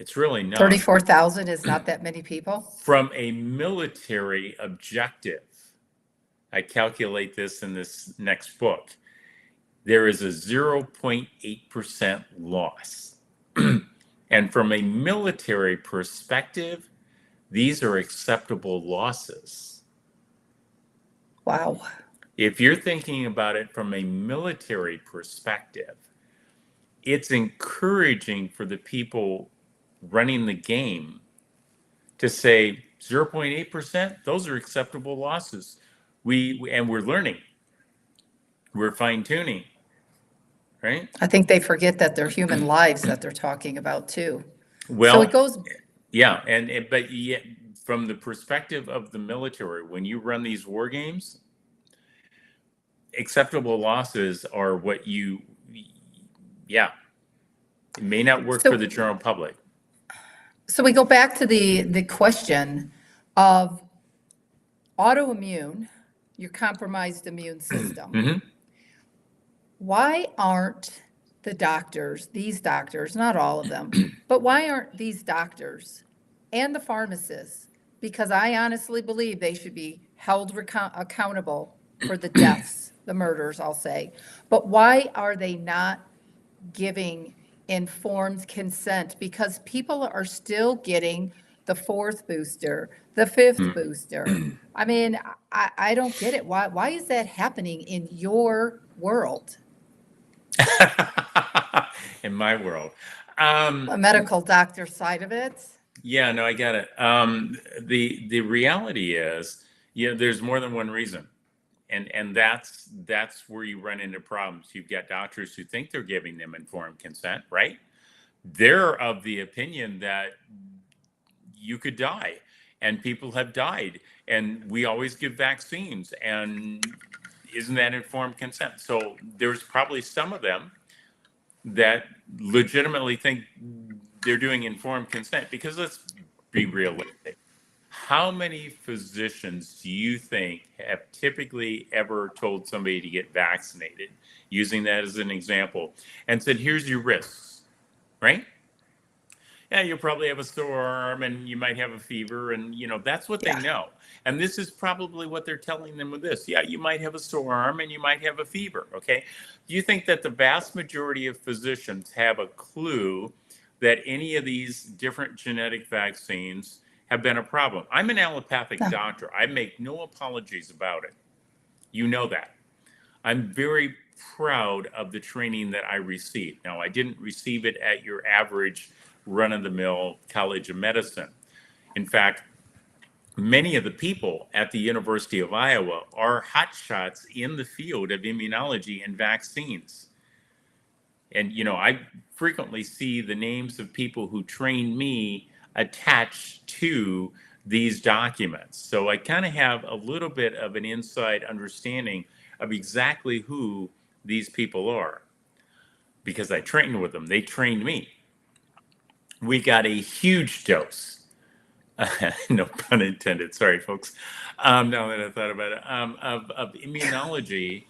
It's really not. 34,000 is not that many people? From a military objective, I calculate this in this next book, there is a 0.8% loss. And from a military perspective, these are acceptable losses. Wow. If you're thinking about it from a military perspective, it's encouraging for the people running the game to say 0.8%, those are acceptable losses. And we're learning. We're fine-tuning, right? I think they forget that they're human lives that they're talking about too. Well, so it goes. Yeah, but yet, from the perspective of the military, when you run these war games, acceptable losses are what yeah, it may not work for So, the general public. so we go back to the question of autoimmune, your compromised immune system. Hmm. Why aren't the doctors, these doctors, not all of them, but why aren't these doctors and the pharmacists? Because I honestly believe they should be held accountable for the deaths, the murders, I'll say. But why are they not giving informed consent? Because people are still getting the fourth booster, the fifth booster. I mean, I don't get it. Why is that happening in your world? In my world. A medical doctor side of it. Yeah, no, I get it. The reality is, there's more than one reason, and that's where you run into problems. You've got doctors who think they're giving them informed consent, right? They're of the opinion that you could die, and people have died, and we always give vaccines, and isn't that informed consent? So there's probably some of them that legitimately think they're doing informed consent, because let's be realistic. How many physicians do you think have typically ever told somebody to get vaccinated, using that as an example, and said, here's your risks, right? Yeah, you'll probably have a sore arm and you might have a fever, and that's what they Yeah. know. And this is probably what they're telling them with this. Yeah, you might have a sore arm and you might have a fever. Okay. Do you think that the vast majority of physicians have a clue that any of these different genetic vaccines have been a problem? I'm an allopathic No. doctor. I make no apologies about it. You know that. I'm very proud of the training that I received. Now, I didn't receive it at your average run of the mill College of Medicine. In fact, many of the people at the University of Iowa are hotshots in the field of immunology and vaccines. And, I frequently see the names of people who trained me attached to these documents. So I kind of have a little bit of an inside understanding of exactly who these people are, because I trained with them. They trained me. We got a huge dose. No pun intended. Sorry, folks. Now that I thought about it, of immunology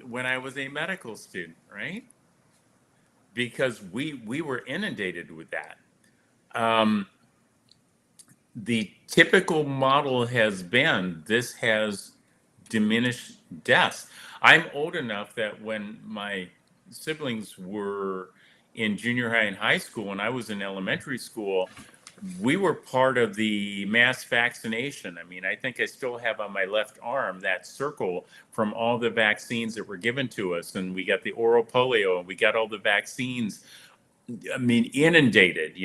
when I was a medical student, right? Because we were inundated with that. Um, the typical model has been, this has diminished deaths. I'm old enough that when my siblings were in junior high and high school, and I was in elementary school, we were part of the mass vaccination. I mean, I think I still have on my left arm that circle from all the vaccines that were given to us. And we got the oral polio, and we got all the vaccines. I mean, inundated,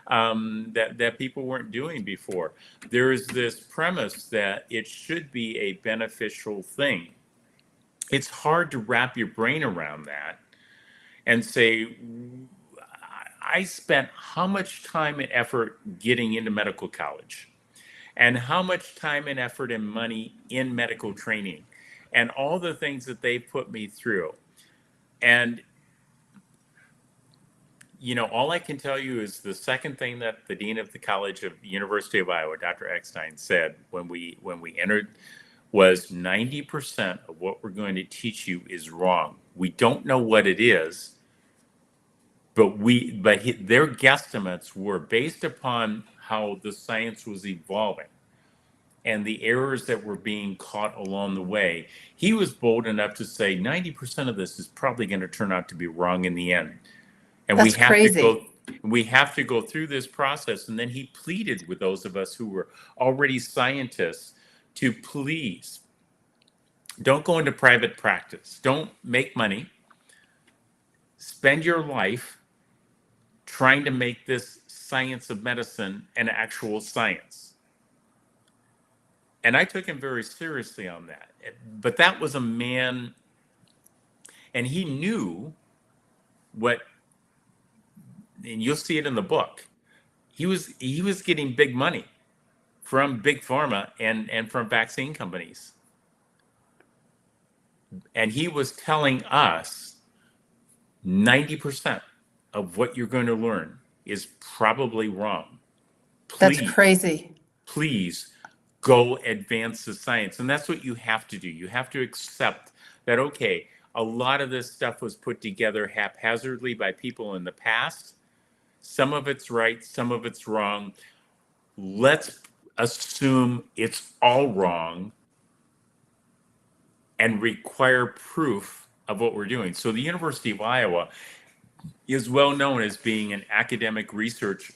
that people weren't doing before. There is this premise that it should be a beneficial thing. It's hard to wrap your brain around that and say, I spent how much time and effort getting into medical college, and how much time and effort and money in medical training, and all the things that they put me through. And all I can tell you is the second thing that the dean of the College of University of Iowa, Dr. Eckstein, said when we entered was 90% of what we're going to teach you is wrong. We don't know what it is, but their guesstimates were based upon how the science was evolving and the errors that were being caught along the way. He was bold enough to say 90% of this is probably going to turn out to be wrong in the end. And That's crazy. we have to go through this process. And then he pleaded with those of us who were already scientists to please don't go into private practice. Don't make money. Spend your life trying to make this science of medicine an actual science. And I took him very seriously on that. But that was a man, and he knew what, and you'll see it in the book. He was getting big money from big pharma and from vaccine companies. And he was telling us 90% of what you're going to learn is probably wrong. That's Please, crazy. please go advance the science. And that's what you have to do. You have to accept that, okay, a lot of this stuff was put together haphazardly by people in the past. Some of it's right, some of it's wrong. Let's assume it's all wrong and require proof of what we're doing. So the University of Iowa is well known as being an academic research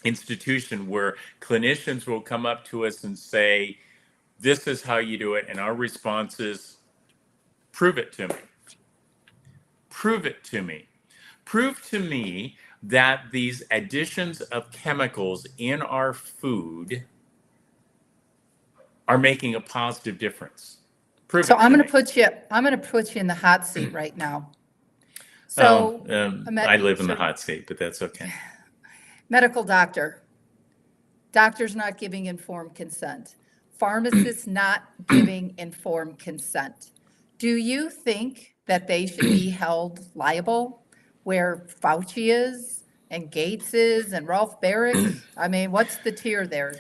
institution where clinicians will come up to us and say, this is how you do it. And our response is, prove it to me. Prove it to me. Prove to me that these additions of chemicals in our food are making a positive difference. Prove So it I'm to going me. to put you in the hot seat right now. So I live in the hot seat, but that's okay. medical doctor, doctors not giving informed consent, pharmacists not giving informed consent. Do you think that they should be held liable where Fauci is and Gates is and Ralph Barrick? I mean, what's the tier there?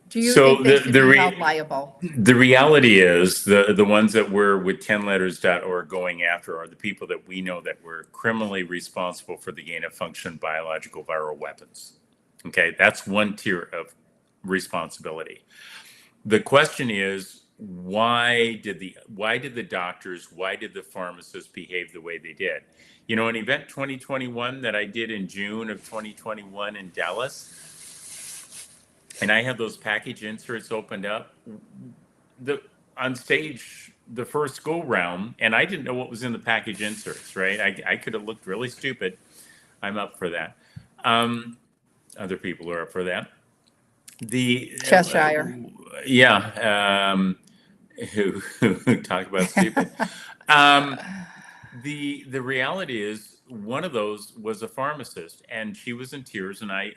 Do you So think they should be held liable? the reality is the ones that we're with 10letters.org going after are the people that we know that were criminally responsible for the gain of function biological viral weapons. Okay, that's one tier of responsibility. The question is, why did the doctors, why did the pharmacists behave the way they did? You know, an event 2021 that I did in June of 2021 in Dallas, and I had those package inserts opened up on stage the first go round, and I didn't know what was in the package inserts, right? I could have looked really stupid. I'm up for that. Other people are up for that. Cheshire. Who talk about stupid. The reality is one of those was a pharmacist, and she was in tears, and I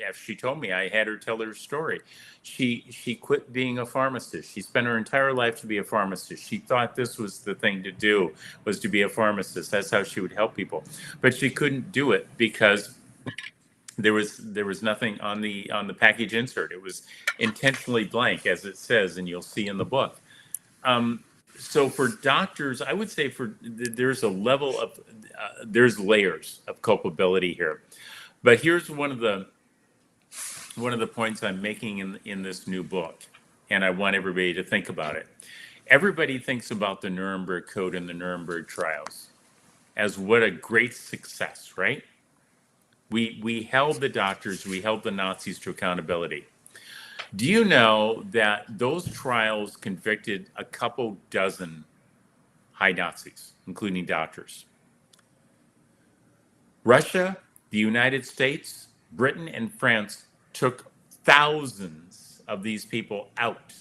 as she told me, I had her tell her story. She quit being a pharmacist. She spent her entire life to be a pharmacist. She thought this was the thing to do, was to be a pharmacist. That's how she would help people. But she couldn't do it because there was nothing on the package insert. It was intentionally blank, as it says, and you'll see in the book. So for doctors, I would say there's a level of there's layers of culpability here. But here's one of the points I'm making in this new book, and I want everybody to think about it. Everybody thinks about the Nuremberg Code and the Nuremberg trials as what a great success, right? We held the doctors, we held the Nazis to accountability. Do you know that those trials convicted a couple dozen high Nazis, including doctors? Russia, the United States, Britain, and France took thousands of these people out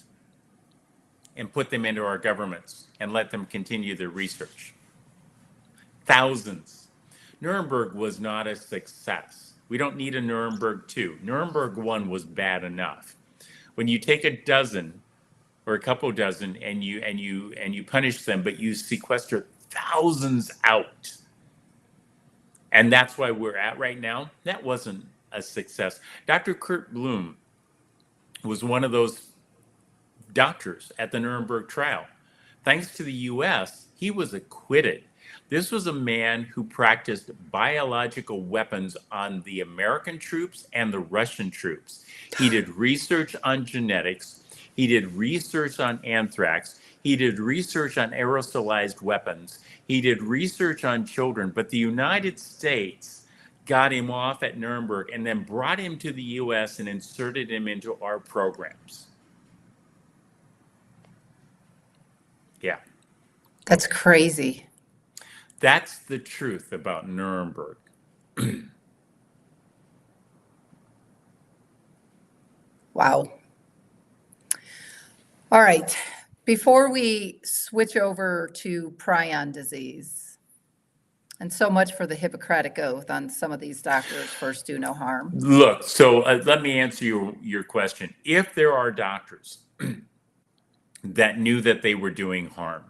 and put them into our governments and let them continue their research. Thousands. Nuremberg was not a success. We don't need a Nuremberg 2. Nuremberg 1 was bad enough. When you take a dozen or a couple dozen and you punish them, but you sequester thousands out, and that's why we're at right now, that wasn't a success. Dr. Kurt Bloom was one of those doctors at the Nuremberg trial. Thanks to the US, he was acquitted. This was a man who practiced biological weapons on the American troops and the Russian troops. He did research on genetics. He did research on anthrax. He did research on aerosolized weapons. He did research on children. But the United States got him off at Nuremberg and then brought him to the US and inserted him into our programs. Yeah. That's crazy. That's the truth about Nuremberg. Wow. All right. Before we switch over to prion disease, and so much for the Hippocratic Oath on some of these doctors, first do no harm. Look, so let me answer your question. If there are doctors that knew that they were doing harm,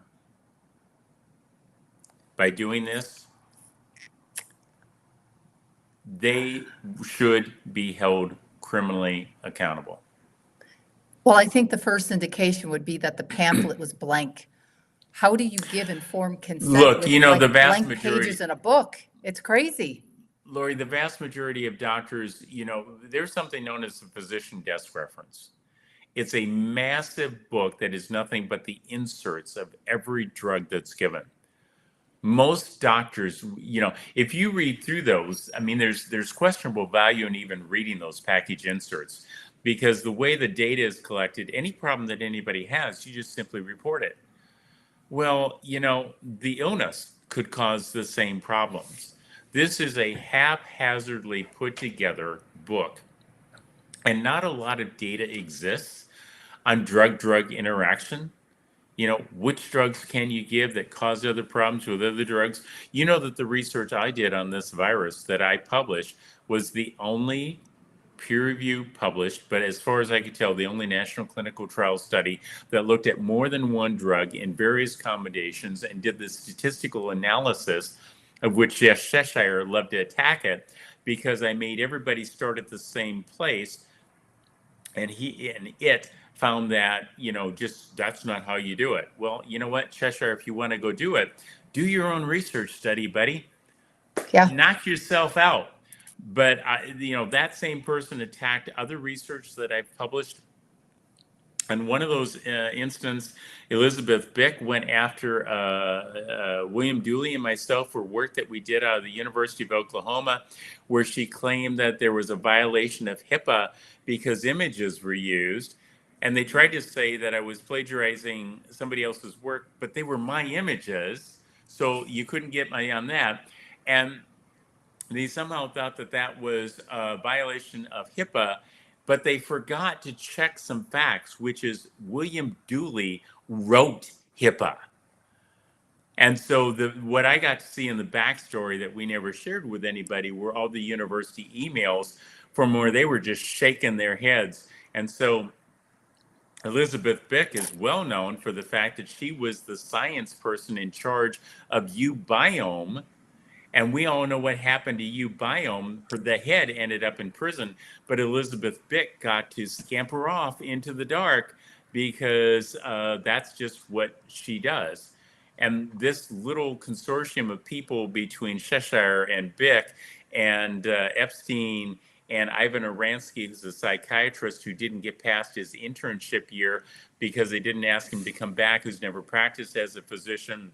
by doing this, they should be held criminally accountable. Well, I think the first indication would be that the pamphlet was blank. How do you give informed consent Look, with the like vast blank majority, pages in a book? It's crazy. Lori, the vast majority of doctors, there's something known as the physician desk reference. It's a massive book that is nothing but the inserts of every drug that's given. Most doctors, if you read through those, I mean, there's questionable value in even reading those package inserts, because the way the data is collected, any problem that anybody has, you just simply report it. Well, the illness could cause the same problems. This is a haphazardly put together book, and not a lot of data exists on drug-drug interaction. Which drugs can you give that cause other problems with other drugs? You know that the research I did on this virus that I published was the only peer review published, but as far as I could tell, the only national clinical trial study that looked at more than one drug in various combinations and did the statistical analysis, of which Cheshire loved to attack it, because I made everybody start at the same place, and it found that, just that's not how you do it. Well, you know what, Cheshire, if you want to go do it, do your own research study, buddy. Yeah. Knock yourself out. But that same person attacked other research that I've published. And one of those instances, Elizabeth Bick went after William Dooley and myself for work that we did out of the University of Oklahoma, where she claimed that there was a violation of HIPAA because images were used. And they tried to say that I was plagiarizing somebody else's work, but they were my images, so you couldn't get me on that. And they somehow thought that that was a violation of HIPAA, but they forgot to check some facts, which is William Dooley wrote HIPAA. And so what I got to see in the backstory that we never shared with anybody were all the university emails from where they were just shaking their heads. And so Elizabeth Bick is well known for the fact that she was the science person in charge of uBiome. And we all know what happened to uBiome. The head ended up in prison, but Elizabeth Bick got to scamper off into the dark because that's just what she does. And this little consortium of people between Cheshire and Bick and Epstein and Ivan Oransky, who's a psychiatrist who didn't get past his internship year because they didn't ask him to come back, who's never practiced as a physician,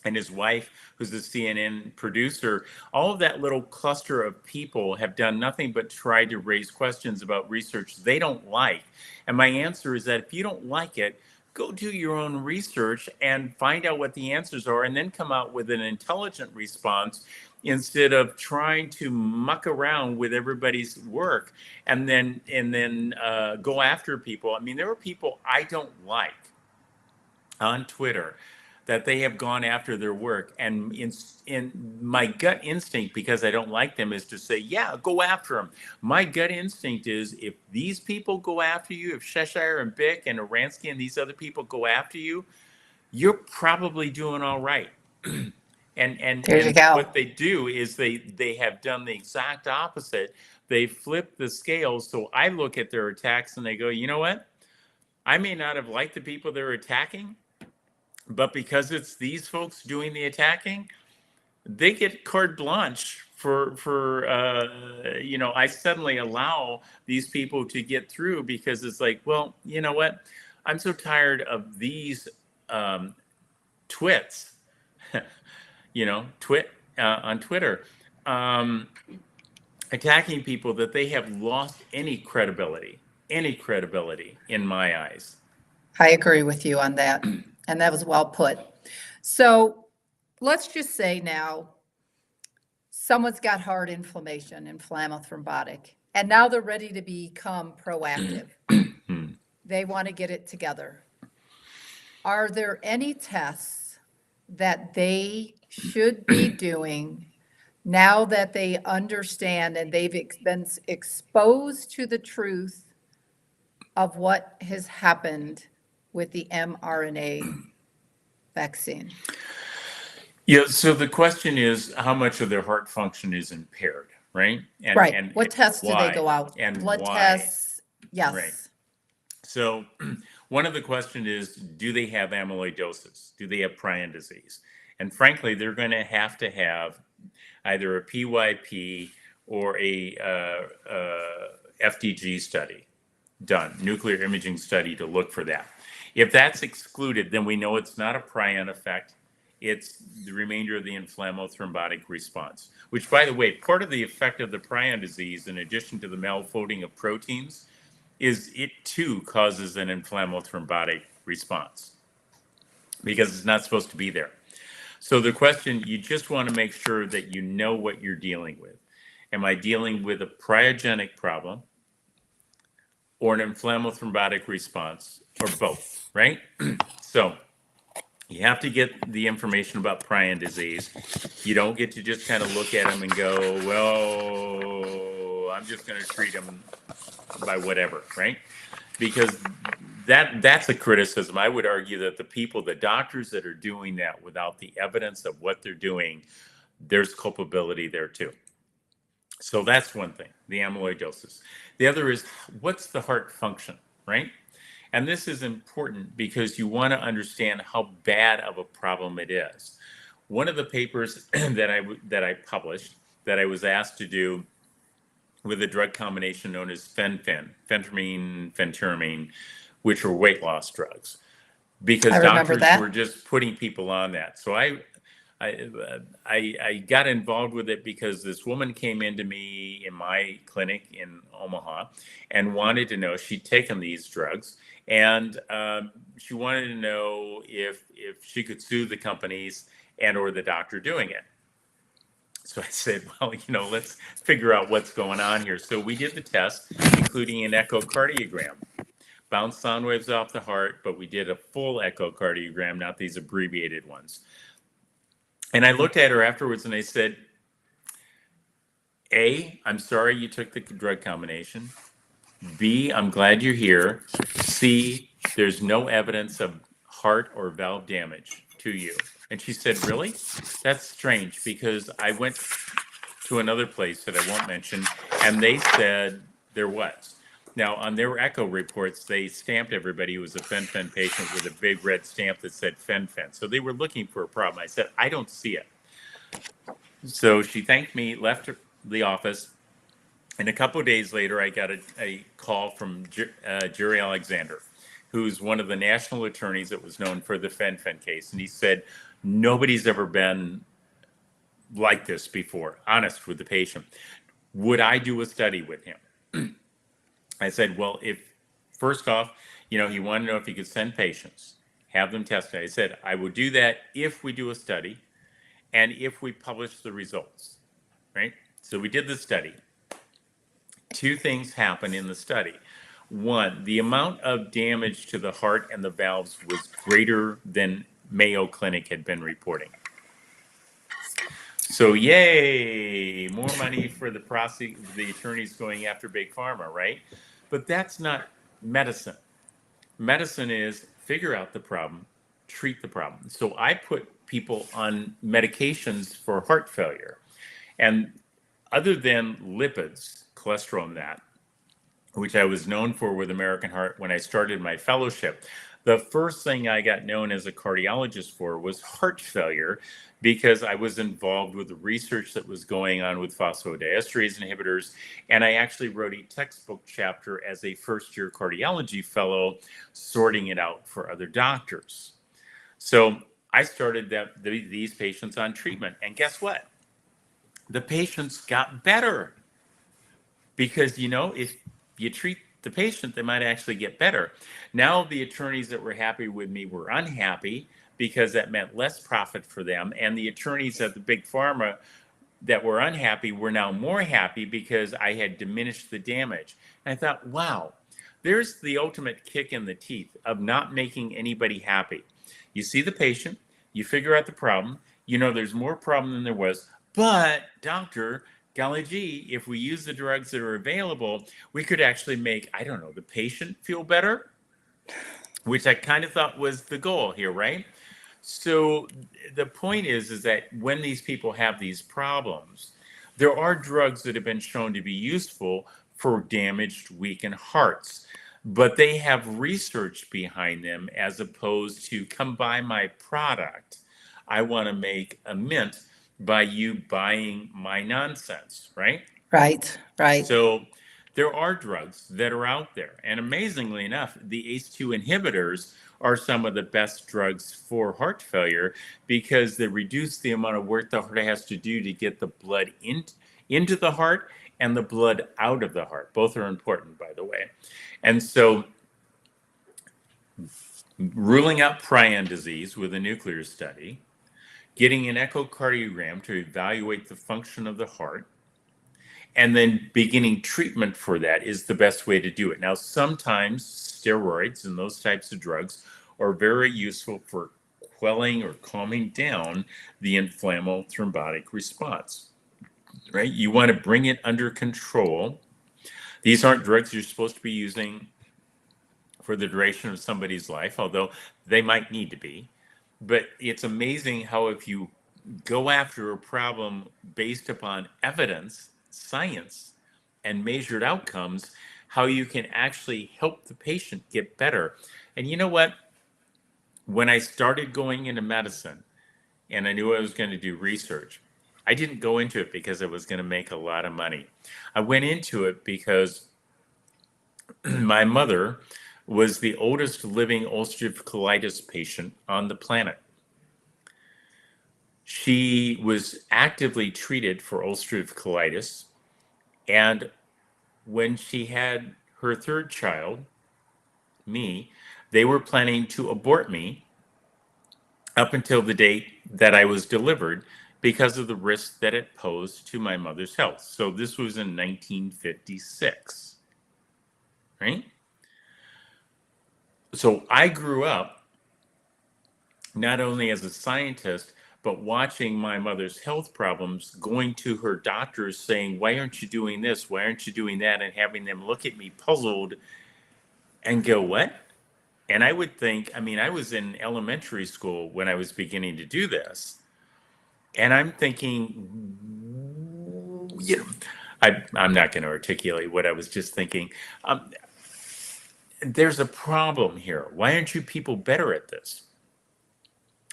and his wife, who's a CNN producer, all of that little cluster of people have done nothing but try to raise questions about research they don't like. And my answer is that if you don't like it, go do your own research and find out what the answers are, and then come out with an intelligent response instead of trying to muck around with everybody's work and then go after people. I mean, there are people I don't like on Twitter that they have gone after their work, and in my gut instinct, because I don't like them, is to say, yeah, go after them. My gut instinct is, if these people go after you, if Cheshire and Bick and Oransky and these other people go after you, you're probably doing all right. There you And go. what they do is they have done the exact opposite. They flip the scales. So I look at their attacks and they go, you know what? I may not have liked the people they're attacking, but because it's these folks doing the attacking, they get carte blanche for I suddenly allow these people to get through, because it's like, well, you know what? I'm so tired of these twits, on Twitter, attacking people, that they have lost any credibility in my eyes. I agree with you on that. And that was well put. So let's just say now someone's got heart inflammation, inflammothrombotic, and now they're ready to become proactive. They want to get it together. Are there any tests that they should be doing now that they understand and they've been exposed to the truth of what has happened with the mRNA vaccine? Yeah, so the question is how much of their heart function is impaired, right? And Right. and What tests do they why? go out? And Blood why? tests? Right. Yes. So one of the questions is, do they have amyloidosis? Do they have prion disease? And frankly, they're going to have either a PYP or a FDG study done, nuclear imaging study to look for that. If that's excluded, then we know it's not a prion effect. It's the remainder of the inflammothrombotic response, which, by the way, part of the effect of the prion disease, in addition to the malfolding of proteins, is it too causes an inflammothrombotic response because it's not supposed to be there. So the question, you just want to make sure that you know what you're dealing with. Am I dealing with a pryogenic problem or an inflammothrombotic response or both, right? So you have to get the information about prion disease. You don't get to just kind of look at them and go, well, I'm just going to treat them by whatever, right? Because that's a criticism. I would argue that the doctors that are doing that without the evidence of what they're doing, there's culpability there too. So that's one thing, the amyloidosis. The other is, what's the heart function, right? And this is important because you want to understand how bad of a problem it is. One of the papers that I published, that I was asked to do with a drug combination known as phentermine, phentermine, which were weight loss drugs, I because remember doctors were that. just putting people on that. So I got involved with it because this woman came into me in my clinic in Omaha and wanted to know, she'd taken these drugs, and she wanted to know if she could sue the companies and or the doctor doing it. So I said, well, let's figure out what's going on here. So we did the test, including an echocardiogram. Bounced sound waves off the heart, but we did a full echocardiogram, not these abbreviated ones. And I looked at her afterwards and I said, A, I'm sorry you took the drug combination. B, I'm glad you're here. C, there's no evidence of heart or valve damage to you. And she said, really? That's strange, because I went to another place that I won't mention, and they said there was. Now, on their echo reports, they stamped everybody who was a fen-phen patient with a big red stamp that said fen-phen. So they were looking for a problem. I said, I don't see it. So she thanked me, left the office, and a couple of days later, I got a call from Jerry Alexander, who's one of the national attorneys that was known for the fen-phen case. And he said, nobody's ever been like this before, honest with the patient. Would I do a study with him? I said, well, if first off, he wanted to know if he could send patients, have them tested. I said, I would do that if we do a study and if we publish the results, right? So we did the study. Two things happened in the study. One, the amount of damage to the heart and the valves was greater than Mayo Clinic had been reporting. So yay, more money for the attorneys going after big pharma, right? But that's not medicine. Medicine is figure out the problem, treat the problem. So I put people on medications for heart failure. And other than lipids, cholesterol and that, which I was known for with American Heart when I started my fellowship, the first thing I got known as a cardiologist for was heart failure, because I was involved with the research that was going on with phosphodiesterase inhibitors. And I actually wrote a textbook chapter as a first-year cardiology fellow, sorting it out for other doctors. So I started these patients on treatment. And guess what? The patients got better. Because, if you treat the patient, they might actually get better. Now, the attorneys that were happy with me were unhappy because that meant less profit for them. And the attorneys at the big pharma that were unhappy were now more happy because I had diminished the damage. And I thought, wow, there's the ultimate kick in the teeth of not making anybody happy. You see the patient, you figure out the problem, there's more problem than there was, but doctor, golly gee, if we use the drugs that are available, we could actually make, I don't know, the patient feel better, which I kind of thought was the goal here, right? So the point is that when these people have these problems, there are drugs that have been shown to be useful for damaged, weakened hearts, but they have research behind them as opposed to come buy my product. I want to make a mint by you buying my nonsense, right? Right, right. So there are drugs that are out there. And amazingly enough, the ACE2 inhibitors are some of the best drugs for heart failure because they reduce the amount of work the heart has to do to get the blood into the heart and the blood out of the heart. Both are important, by the way. And so ruling out prion disease with a nuclear study, getting an echocardiogram to evaluate the function of the heart, and then beginning treatment for that is the best way to do it. Now, sometimes steroids and those types of drugs are very useful for quelling or calming down the inflammatory thrombotic response, right? You want to bring it under control. These aren't drugs you're supposed to be using for the duration of somebody's life, although they might need to be. But it's amazing how if you go after a problem based upon evidence, science, and measured outcomes, how you can actually help the patient get better. And you know what? When I started going into medicine and I knew I was going to do research, I didn't go into it because I was going to make a lot of money. I went into it because my mother was the oldest living ulcerative colitis patient on the planet. She was actively treated for ulcerative colitis. And when she had her third child, me, they were planning to abort me up until the date that I was delivered because of the risk that it posed to my mother's health. So this was in 1956, right? So I grew up not only as a scientist, but watching my mother's health problems, going to her doctors saying, why aren't you doing this? Why aren't you doing that? And having them look at me puzzled and go, what? And I would think, I mean, I was in elementary school when I was beginning to do this. And I'm thinking, you know, I'm not going to articulate what I was just thinking. There's a problem here. Why aren't you people better at this?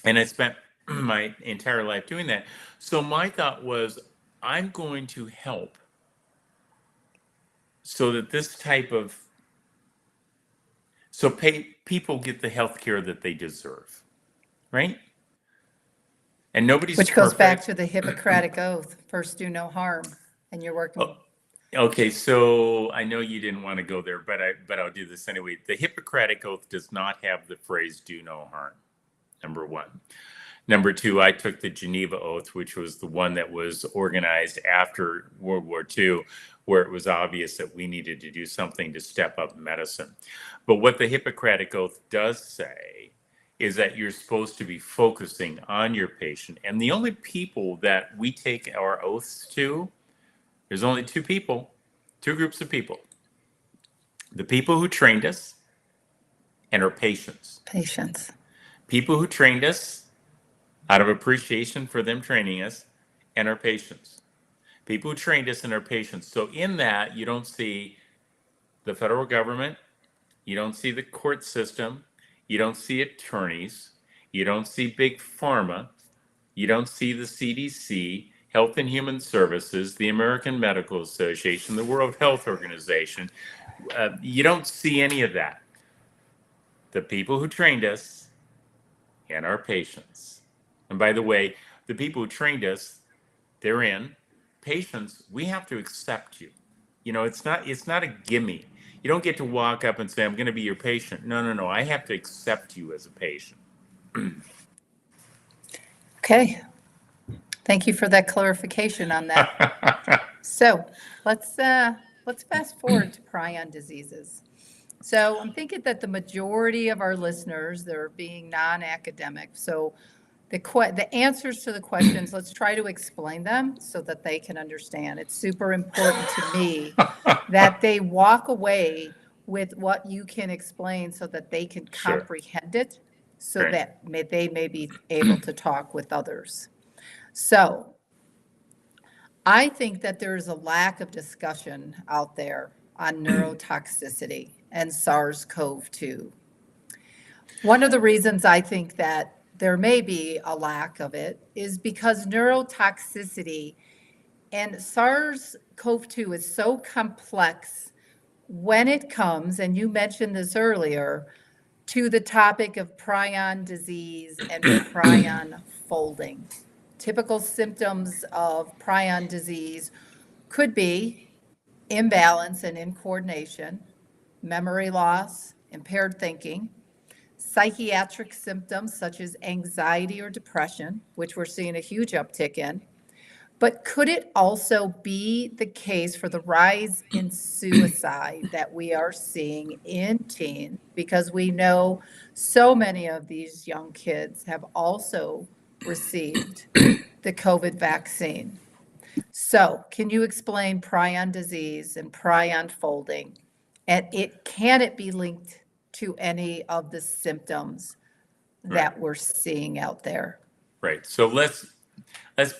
And I spent my entire life doing that. So my thought was, I'm going to help so that this type of people get the health care that they deserve, right? And nobody's Which goes back perfect. to the Hippocratic Oath, first do no harm, and you're working. Oh, okay, so I know you didn't want to go there, but I'll do this anyway. The Hippocratic Oath does not have the phrase "do no harm." Number one. Number two, I took the Geneva Oath, which was the one that was organized after World War II, where it was obvious that we needed to do something to step up medicine. But what the Hippocratic Oath does say is that you're supposed to be focusing on your patient. And the only people that we take our oaths to, there's only two groups of people: the people who trained us and our patients. Patients. People who trained us out of appreciation for them training us, and our patients. People who trained us and our patients. So in that, you don't see the federal government, you don't see the court system, you don't see attorneys, you don't see big pharma, you don't see the CDC, Health and Human Services, the American Medical Association, the World Health Organization. You don't see any of that. The people who trained us and our patients. And by the way, the people who trained us, they're in. Patients, we have to accept you. You know, it's not a gimme. You don't get to walk up and say, I'm going to be your patient. No. I have to accept you as a patient. Okay. Thank you for that clarification on that. So let's fast forward to prion diseases. So I'm thinking that the majority of our listeners, they're being non-academic. So the answers to the questions, let's try to explain them so that they can understand. It's super important to me that they walk away with what you can explain so that they can Sure. comprehend it. so Right. that they may be able to talk with others. So I think that there is a lack of discussion out there on neurotoxicity and SARS-CoV-2. One of the reasons I think that there may be a lack of it is because neurotoxicity and SARS-CoV-2 is so complex when it comes, and you mentioned this earlier, to the topic of prion disease and prion folding. Typical symptoms of prion disease could be imbalance and incoordination, memory loss, impaired thinking, psychiatric symptoms such as anxiety or depression, which we're seeing a huge uptick in. But could it also be the case for the rise in suicide that we are seeing in teens? Because we know so many of these young kids have also received the COVID vaccine. So, can you explain prion disease and prion folding? And can it be linked to any of the symptoms that we're seeing out there? Right. So let's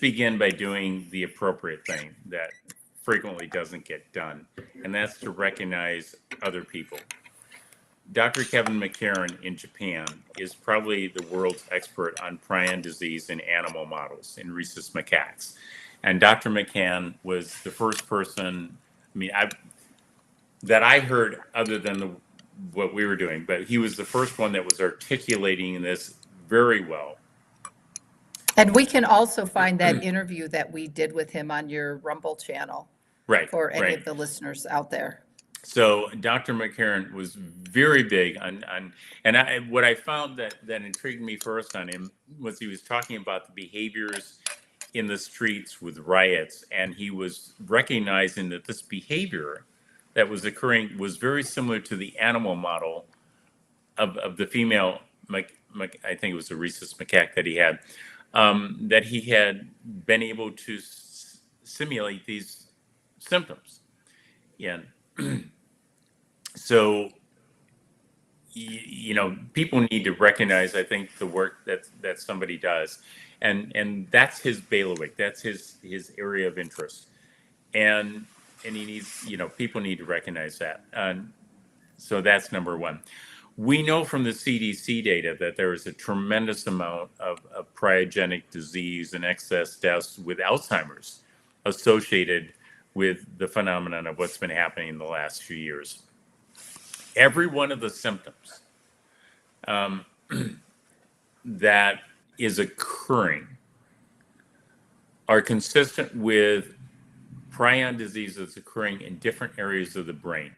begin by doing the appropriate thing that frequently doesn't get done, and that's to recognize other people. Dr. Kevin McCarran in Japan is probably the world's expert on prion disease in animal models, in rhesus macaques. And Dr. McCann was the first person, that I heard, other than what we were doing, but he was the first one that was articulating this very well. And we can also find that interview that we did with him on your Rumble channel. Right. For any right. of the listeners out there. So Dr. McCarran was very big on and what I found that intrigued me first on him was he was talking about the behaviors in the streets with riots, and he was recognizing that this behavior that was occurring was very similar to the animal model of the female, I think it was a rhesus macaque that he had been able to simulate these symptoms. And so, people need to recognize, I think, the work that somebody does, and that's his bailiwick. That's his area of interest, and he needs, people need to recognize that. So that's number one. We know from the CDC data that there is a tremendous amount of priogenic disease and excess deaths with Alzheimer's associated with the phenomenon of what's been happening in the last few years. Every one of the symptoms that is occurring are consistent with prion disease that's occurring in different areas of the brain.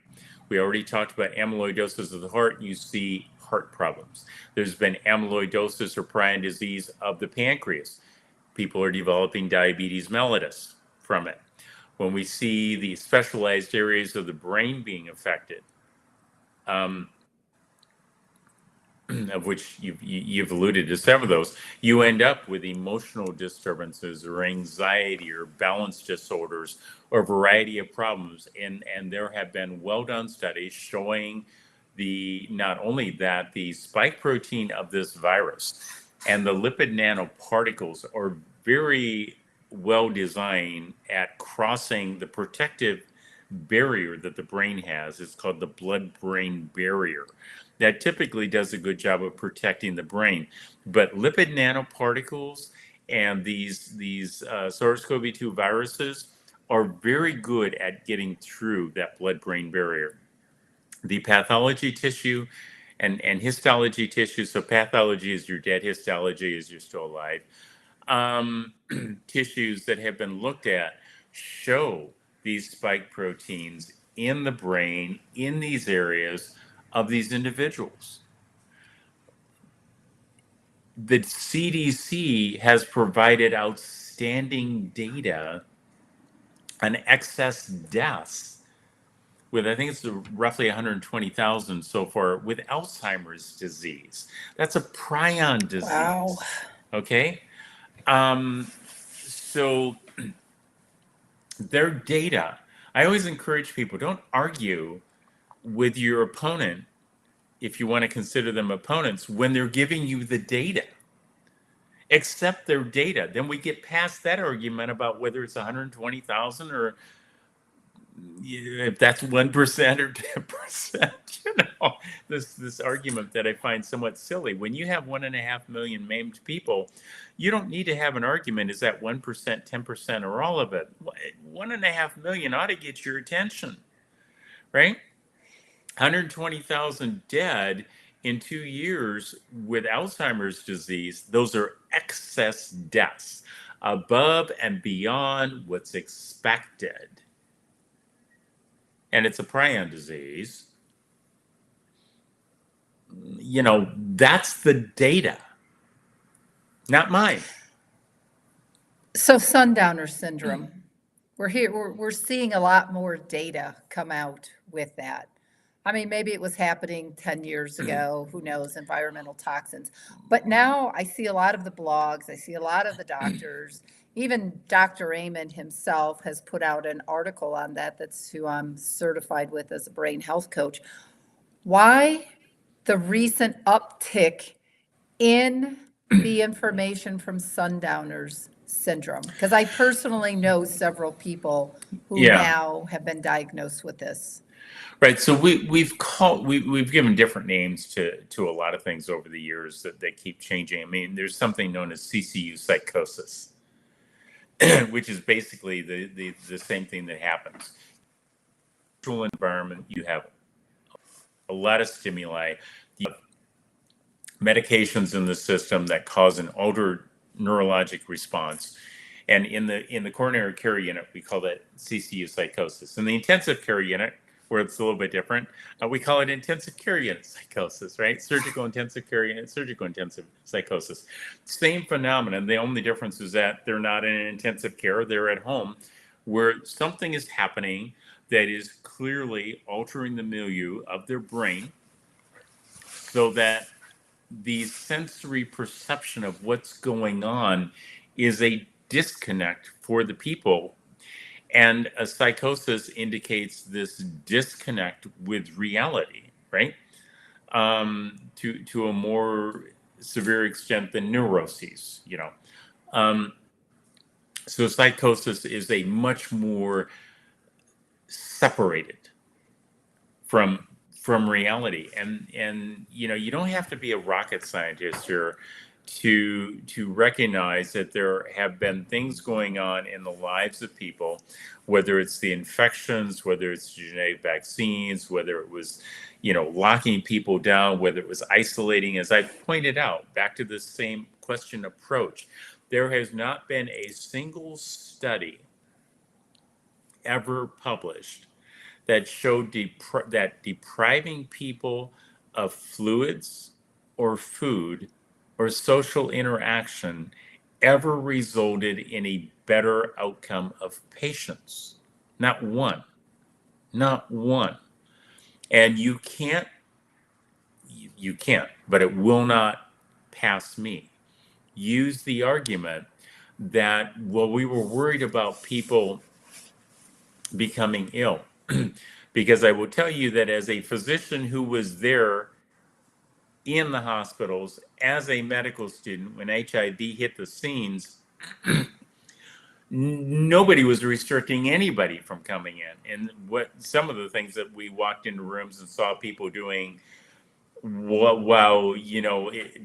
We already talked about amyloidosis of the heart. You see heart problems. There's been amyloidosis or prion disease of the pancreas. People are developing diabetes mellitus from it. When we see the specialized areas of the brain being affected, of which you've alluded to several of those, you end up with emotional disturbances or anxiety or balance disorders or a variety of problems. And there have been well-done studies showing not only that the spike protein of this virus and the lipid nanoparticles are very well designed at crossing the protective barrier that the brain has. It's called the blood-brain barrier. That typically does a good job of protecting the brain. But lipid nanoparticles and these SARS-CoV-2 viruses are very good at getting through that blood-brain barrier. The pathology tissue and histology tissue, so pathology is your dead, histology is you're still alive, tissues that have been looked at show these spike proteins in the brain, in these areas of these individuals. The CDC has provided outstanding data on excess deaths with, I think it's roughly 120,000 so far, with Alzheimer's disease. That's a prion disease. Wow. Okay? So their data, I always encourage people, don't argue with your opponent if you want to consider them opponents, when they're giving you the data. Accept their data. Then we get past that argument about whether it's 120,000 or if that's 1% or 10%. This argument that I find somewhat silly. When you have 1.5 million maimed people, you don't need to have an argument. Is that 1%, 10%, or all of it? 1.5 million ought to get your attention, right? 120,000 dead in 2 years with Alzheimer's disease. Those are excess deaths above and beyond what's expected. And it's a prion disease. That's the data, not mine. So sundowner syndrome, we're seeing a lot more data come out with that. I mean, maybe it was happening 10 years ago, who knows, environmental toxins. But now I see a lot of the blogs, I see a lot of the doctors, even Dr. Amen himself has put out an article on that. That's who I'm certified with as a brain health coach. Why the recent uptick in the information from sundowners syndrome? Because I personally know several people who now have been diagnosed with this. Right. So we've given different names to a lot of things over the years that they keep changing. I mean, there's something known as CCU psychosis, which is basically the same thing that happens. Environment, you have a lot of stimuli, you have medications in the system that cause an altered neurologic response. And in the coronary care unit, we call that CCU psychosis. In the intensive care unit, where it's a little bit different, we call it intensive care unit psychosis, right? Surgical intensive care unit, surgical intensive psychosis. Same phenomenon. The only difference is that they're not in intensive care, they're at home, where something is happening that is clearly altering the milieu of their brain so that the sensory perception of what's going on is a disconnect for the people. And a psychosis indicates this disconnect with reality, right? To a more severe extent than neuroses, So psychosis is a much more separated from reality, and you don't have to be a rocket scientist here to recognize that there have been things going on in the lives of people, whether it's the infections, whether it's genetic vaccines, whether it was locking people down, whether it was isolating. As I pointed out, back to the same question approach, there has not been a single study ever published that showed that depriving people of fluids or food or social interaction ever resulted in a better outcome of patients. Not one. Not one. And you can't, but it will not pass me, use the argument that, well, we were worried about people becoming ill. Because I will tell you that as a physician who was there in the hospitals as a medical student when HIV hit the scenes, nobody was restricting anybody from coming in. And what some of the things that we walked into rooms and saw people doing,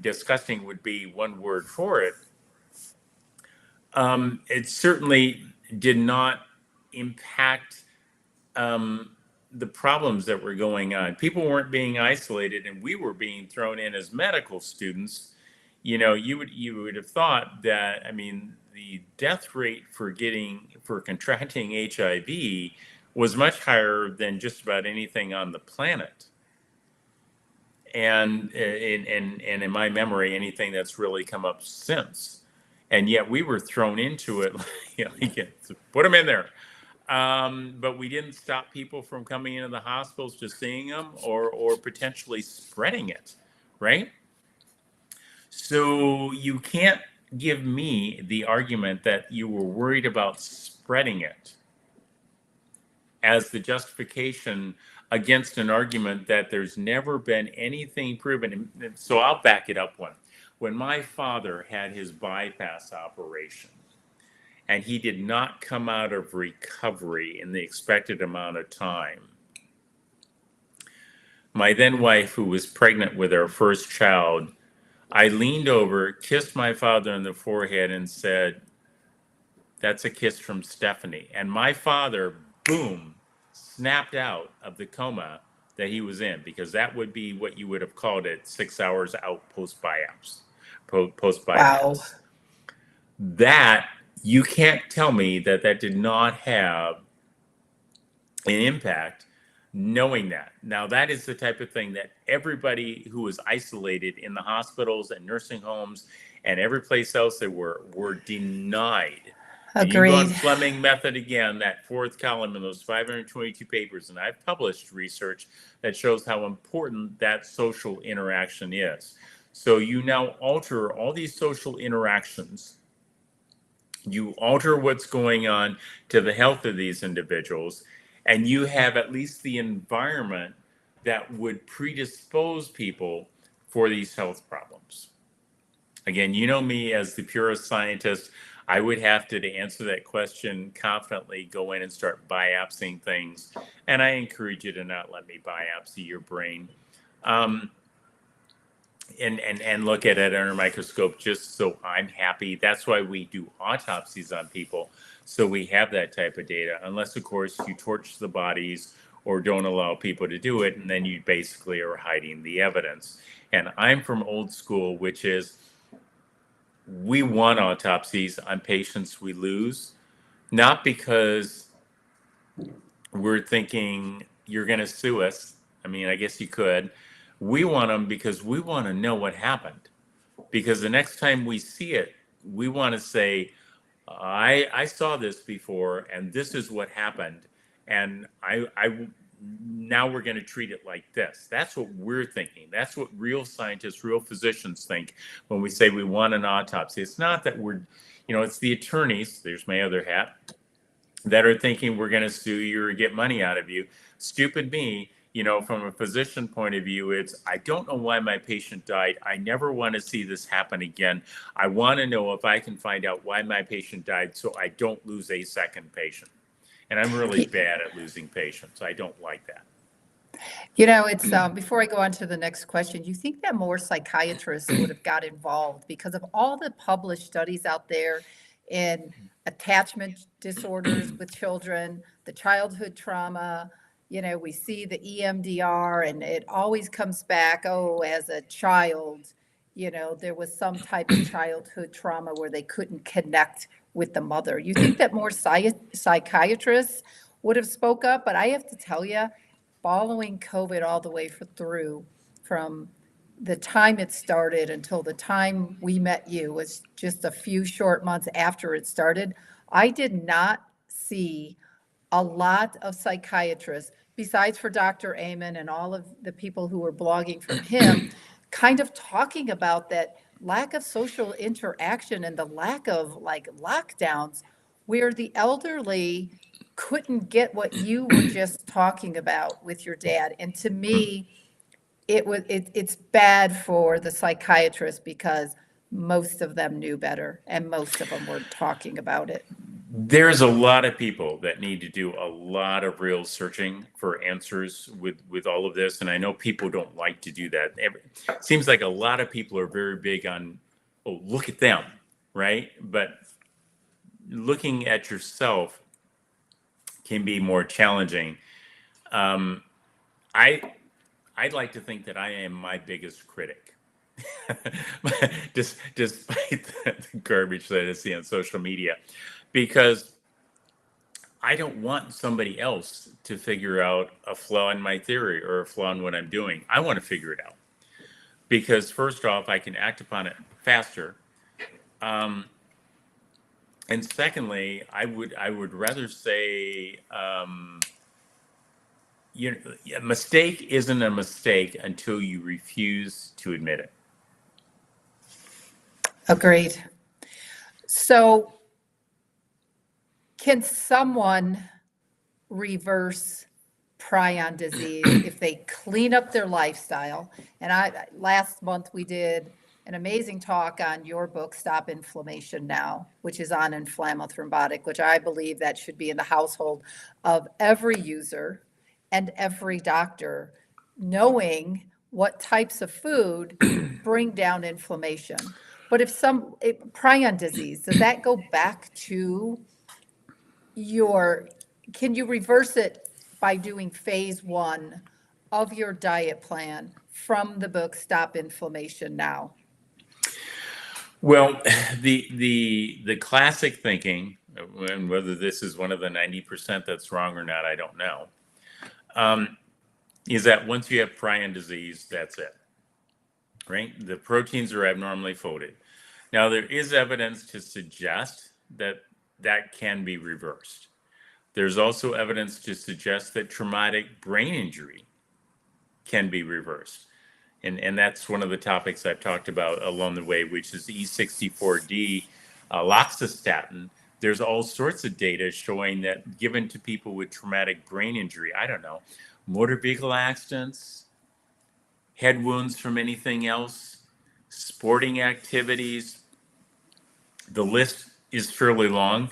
disgusting would be one word for it. It certainly did not impact the problems that were going on. People weren't being isolated, and we were being thrown in as medical students. You would have thought that, I mean, the death rate for contracting HIV was much higher than just about anything on the planet. And in my memory, anything that's really come up since. And yet we were thrown into it, put them in there. But we didn't stop people from coming into the hospitals, just seeing them or potentially spreading it, right? So you can't give me the argument that you were worried about spreading it. as the justification against an argument that there's never been anything proven. And so I'll back it up one. When my father had his bypass operation and he did not come out of recovery in the expected amount of time, my then wife, who was pregnant with our first child, I leaned over, kissed my father on the forehead, and said, "That's a kiss from Stephanie." And my father, boom, snapped out of the coma that he was in, because that would be what you would have called it 6 hours out post bypass. Post Wow. bypass. That, you can't tell me that that did not have an impact, knowing that. Now, that is the type of thing that everybody who was isolated in the hospitals and nursing homes and every place else they were denied. And you can go on Agreed. Fleming method again, that fourth column in those 522 papers, and I've published research that shows how important that social interaction is. So you now alter all these social interactions. You alter what's going on to the health of these individuals, and you have at least the environment that would predispose people for these health problems. Again, you know me as the purest scientist. I would have to answer that question confidently, go in and start biopsying things. And I encourage you to not let me biopsy your brain. And look at it under a microscope just so I'm happy. That's why we do autopsies on people, so we have that type of data, unless of course you torch the bodies or don't allow people to do it, and then you basically are hiding the evidence. And I'm from old school, which is we want autopsies on patients we lose, not because we're thinking you're going to sue us. I mean, I guess you could. We want them because we want to know what happened. Because the next time we see it, we want to say, I saw this before, and this is what happened, and I now we're going to treat it like this. That's what we're thinking. That's what real scientists, real physicians think when we say we want an autopsy. It's not that we're, it's the attorneys. There's my other hat, that are thinking we're going to sue you or get money out of you. Stupid me. From a physician point of view, it's, I don't know why my patient died. I never want to see this happen again. I want to know if I can find out why my patient died so I don't lose a second patient. And I'm really bad at losing patients. I don't like that. It's before I go on to the next question, you think that more psychiatrists would have got involved because of all the published studies out there in attachment disorders with children, the childhood trauma? We see the EMDR, and it always comes back, as a child, there was some type of childhood trauma where they couldn't connect with the mother. You think that more psychiatrists would have spoke up? But I have to tell you, following COVID all the way through, from the time it started until the time we met you, was just a few short months after it started, I did not see a lot of psychiatrists, besides for Dr. Amen and all of the people who were blogging from him, kind of talking about that lack of social interaction and the lack of lockdowns, where the elderly couldn't get what you were just talking about with your dad. And to me, it's bad for the psychiatrists because most of them knew better and most of them were talking about it. There's a lot of people that need to do a lot of real searching for answers with all of this. And I know people don't like to do that. It seems like a lot of people are very big on, oh, look at them, right? But looking at yourself can be more challenging. I'd like to think that I am my biggest critic. Despite the garbage that I see on social media, because I don't want somebody else to figure out a flaw in my theory or a flaw in what I'm doing. I want to figure it out because, first off, I can act upon it faster. And secondly, I would rather say, a mistake isn't a mistake until you refuse to admit it. Agreed. So can someone reverse prion disease if they clean up their lifestyle. And last month we did an amazing talk on your book, Stop Inflammation Now, which is on inflammothrombotic, which I believe that should be in the household of every user and every doctor, knowing what types of food bring down inflammation. But if prion disease, does that go back to can you reverse it by doing phase 1 of your diet plan from the book Stop Inflammation Now? Well, the classic thinking, and whether this is one of the 90% that's wrong or not, I don't know, is that once you have prion disease, that's it, right? The proteins are abnormally folded. Now, there is evidence to suggest that that can be reversed. There's also evidence to suggest that traumatic brain injury can be reversed. And that's one of the topics I've talked about along the way, which is E64D, loxostatin. There's all sorts of data showing that given to people with traumatic brain injury, I don't know, motor vehicle accidents, head wounds from anything else, sporting activities, the list is fairly long.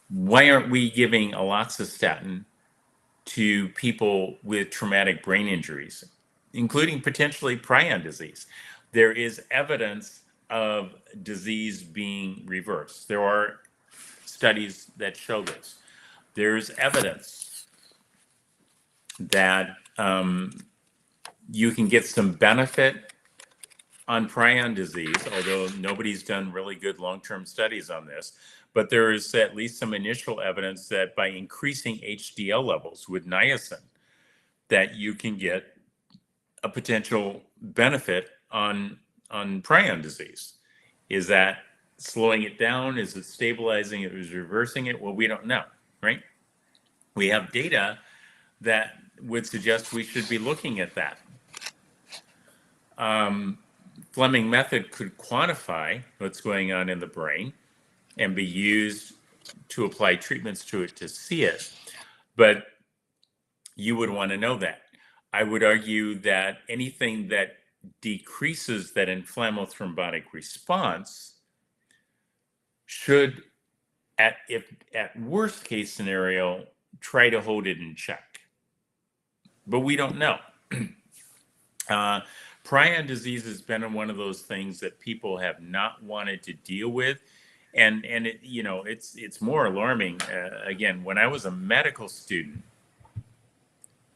Why aren't we giving aloxastatin to people with traumatic brain injuries, including potentially prion disease? There is evidence of disease being reversed. There are studies that show this. There's evidence that you can get some benefit on prion disease, although nobody's done really good long-term studies on this. But there is at least some initial evidence that by increasing HDL levels with niacin, that you can get a potential benefit on prion disease. Is that slowing it down? Is it stabilizing it? Is it reversing it? Well, we don't know, right? We have data that would suggest we should be looking at that. Fleming method could quantify what's going on in the brain and be used to apply treatments to it to see it. But you would want to know that. I would argue that anything that decreases that inflammothrombotic response should, at worst case scenario, try to hold it in check. But we don't know. Prion disease has been one of those things that people have not wanted to deal with. And it, it's more alarming. Again, when I was a medical student,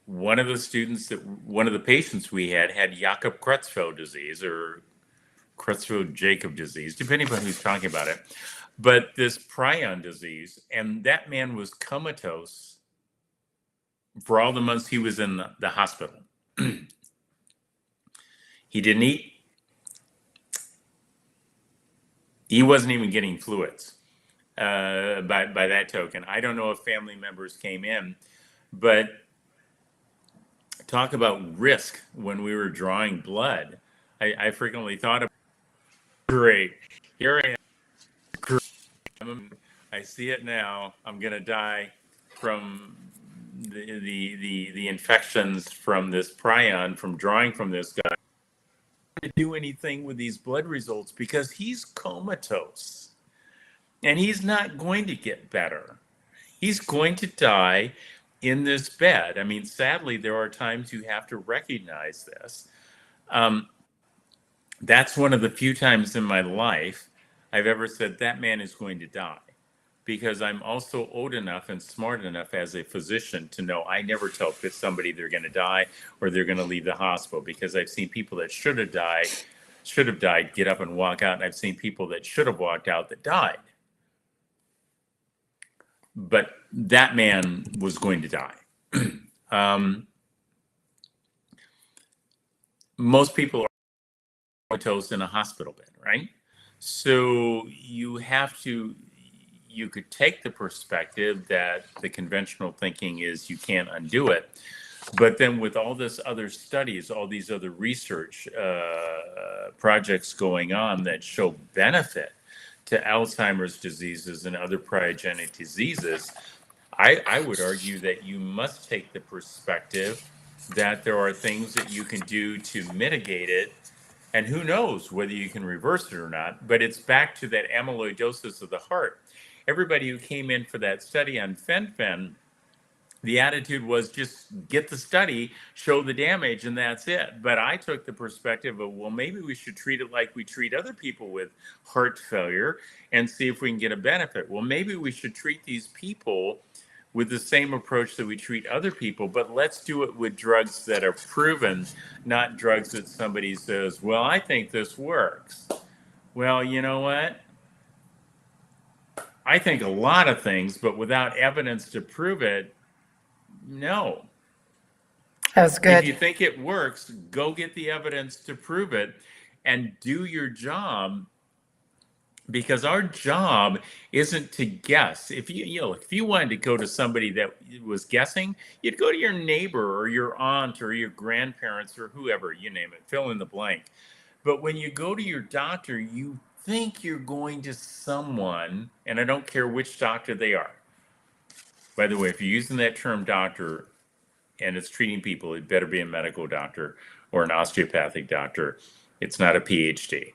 one of the patients we had Jakob-Creutzfeldt disease or Creutzfeldt-Jakob disease, depending on who's talking about it. But this prion disease, and that man was comatose for all the months he was in the hospital. He didn't eat. He wasn't even getting fluids by that token. I don't know if family members came in, but talk about risk when we were drawing blood. I frequently thought of, great, here I am. I see it now. I'm going to die from the infections from this prion, from drawing from this guy. To do anything with these blood results because he's comatose and he's not going to get better. He's going to die in this bed. I mean, sadly, there are times you have to recognize this. That's one of the few times in my life I've ever said that man is going to die, because I'm also old enough and smart enough as a physician to know I never tell somebody they're going to die or they're going to leave the hospital, because I've seen people that should have died get up and walk out, and I've seen people that should have walked out that died. But that man was going to die. Most people are comatose in a hospital bed, right? So you could take the perspective that the conventional thinking is you can't undo it. But then with all this other studies, all these other research projects going on that show benefit to Alzheimer's diseases and other priogenic diseases, I would argue that you must take the perspective that there are things that you can do to mitigate it. And who knows whether you can reverse it or not. But it's back to that amyloidosis of the heart. Everybody who came in for that study on fen-phen, the attitude was just get the study, show the damage, and that's it. But I took the perspective of, well, maybe we should treat it like we treat other people with heart failure and see if we can get a benefit. Well, maybe we should treat these people with the same approach that we treat other people, but let's do it with drugs that are proven, not drugs that somebody says, well, I think this works. Well, you know what? I think a lot of things, but without evidence to prove it, no. That was If good. you think it works, go get the evidence to prove it and do your job, because our job isn't to guess. If if you wanted to go to somebody that was guessing, you'd go to your neighbor or your aunt or your grandparents or whoever, you name it, fill in the blank. But when you go to your doctor, you think you're going to someone, and I don't care which doctor they are. By the way, if you're using that term doctor and it's treating people, it better be a medical doctor or an osteopathic doctor. It's not a PhD.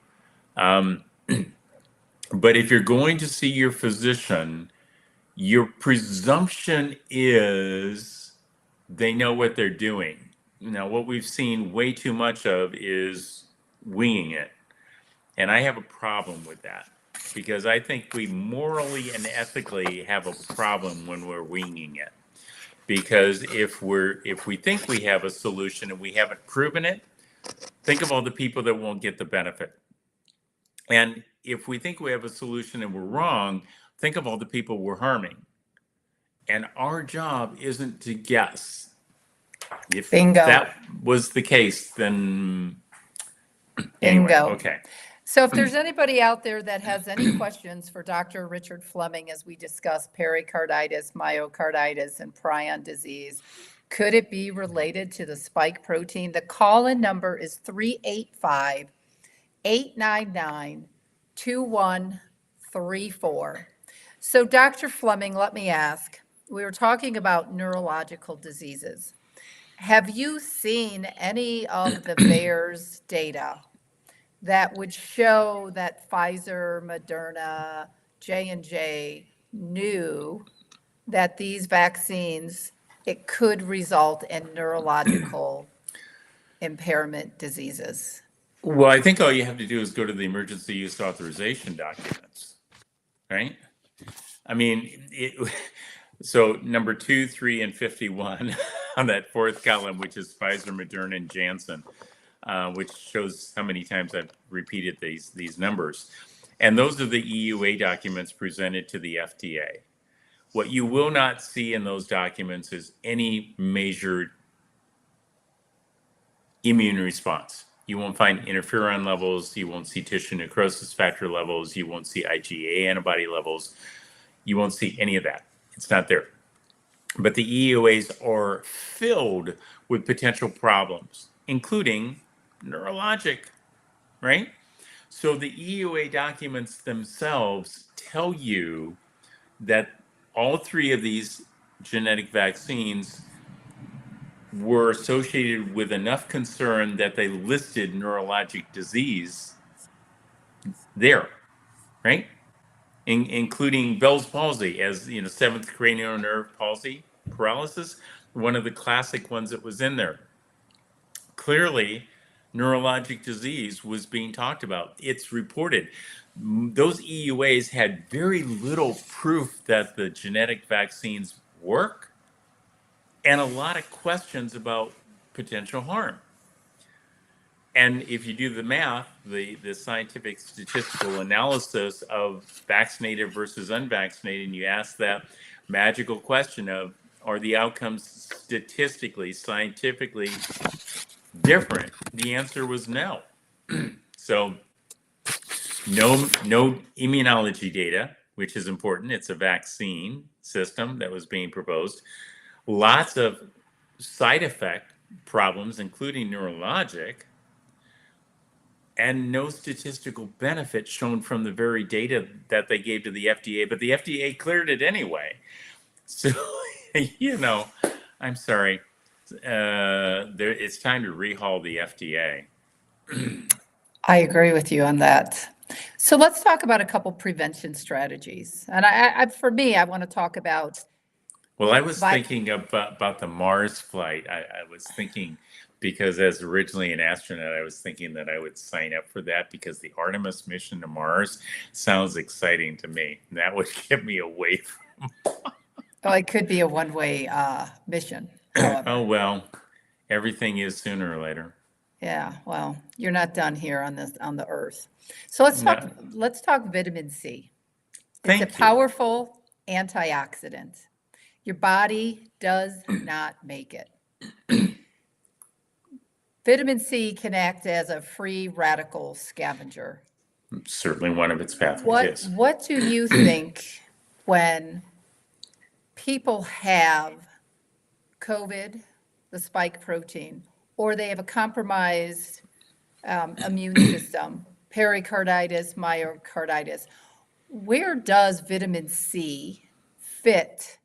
But if you're going to see your physician, your presumption is they know what they're doing. Now, what we've seen way too much of is winging it. And I have a problem with that, because I think we morally and ethically have a problem when we're winging it. Because if we think we have a solution and we haven't proven it, think of all the people that won't get the benefit. And if we think we have a solution and we're wrong, think of all the people we're harming. And our job isn't to guess. If Bingo. that was the case, then anyway, Bingo. okay. So if there's anybody out there that has any questions for Dr. Richard Fleming as we discuss pericarditis, myocarditis, and prion disease, could it be related to the spike protein? The call-in number is 385-899-2134. So Dr. Fleming, let me ask, we were talking about neurological diseases. Have you seen any of the VAERS data that would show that Pfizer, Moderna, J&J knew that these vaccines, it could result in neurological impairment diseases? Well, I think all you have to do is go to the emergency use authorization documents, right? I mean, so number 2, 3, and 51 on that fourth column, which is Pfizer, Moderna, and Janssen, which shows how many times I've repeated these numbers. And those are the EUA documents presented to the FDA. What you will not see in those documents is any measured immune response. You won't find interferon levels. You won't see tissue necrosis factor levels. You won't see IgA antibody levels. You won't see any of that. It's not there. But the EUAs are filled with potential problems, including neurologic, right? So the EUA documents themselves tell you that all three of these genetic vaccines were associated with enough concern that they listed neurologic disease there, right? Including Bell's palsy as, seventh cranial nerve palsy, paralysis, one of the classic ones that was in there. Clearly, neurologic disease was being talked about. It's reported. Those EUAs had very little proof that the genetic vaccines work, and a lot of questions about potential harm. And if you do the math, the scientific statistical analysis of vaccinated versus unvaccinated, and you ask that magical question of, are the outcomes statistically, scientifically different? The answer was no. So no immunology data, which is important. It's a vaccine system that was being proposed. Lots of side effect problems, including neurologic, and no statistical benefit shown from the very data that they gave to the FDA, but the FDA cleared it anyway. So, you know, I'm sorry. It's time to rehaul the FDA. I agree with you on that. So let's talk about a couple prevention strategies. And for me, I want to talk about Well, I was vi- thinking about the Mars flight. I was thinking because as originally an astronaut, I was thinking that I would sign up for that because the Artemis mission to Mars sounds exciting to me. And that would get me away oh, it could be a one-way mission, from, oh, however. well, everything is sooner or later. Yeah, well, you're not done here on the earth. So let's talk No, let's talk vitamin C. It's a thank you. powerful antioxidant. Your body does not make it. Vitamin C can act as a free radical scavenger. Certainly one of its pathways, What yes. what do you think when people have COVID, the spike protein, or they have a compromised immune system, pericarditis, myocarditis? Where does vitamin C fit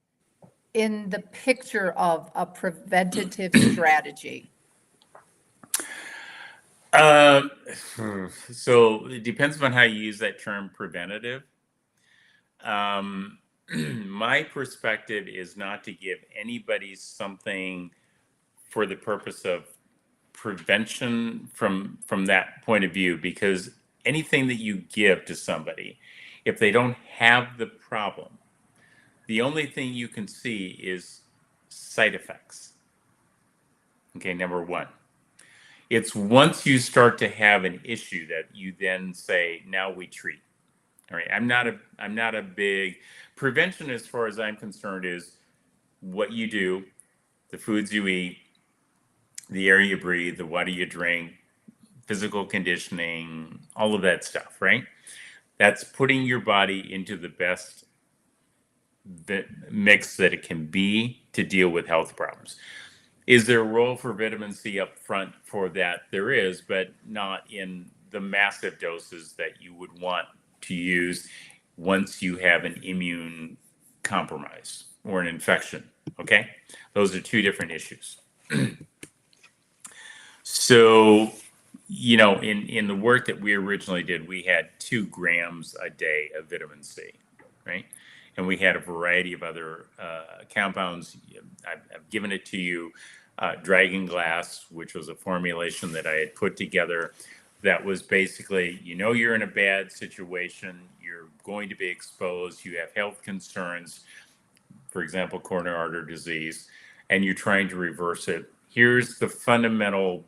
in the picture of a preventative strategy? Uh, so it depends on how you use that term preventative. Um, my perspective is not to give anybody something for the purpose of prevention from that point of view, because anything that you give to somebody, if they don't have the problem, the only thing you can see is side effects. Okay, number one. It's once you start to have an issue that you then say, now we treat. All right. I'm not a big prevention as far as I'm concerned is what you do, the foods you eat, the air you breathe, the water you drink, physical conditioning, all of that stuff, right? That's putting your body into the best mix that it can be to deal with health problems. Is there a role for vitamin C up front for that? There is, but not in the massive doses that you would want to use once you have an immune compromise or an infection. Okay? Those are two different issues. So, in the work that we originally did, we had 2 grams a day of vitamin C, right? And we had a variety of other compounds. I've given it to you. Dragon Glass, which was a formulation that I had put together that was basically, you're in a bad situation, you're going to be exposed, you have health concerns, for example, coronary artery disease, and you're trying to reverse it. Here's the fundamental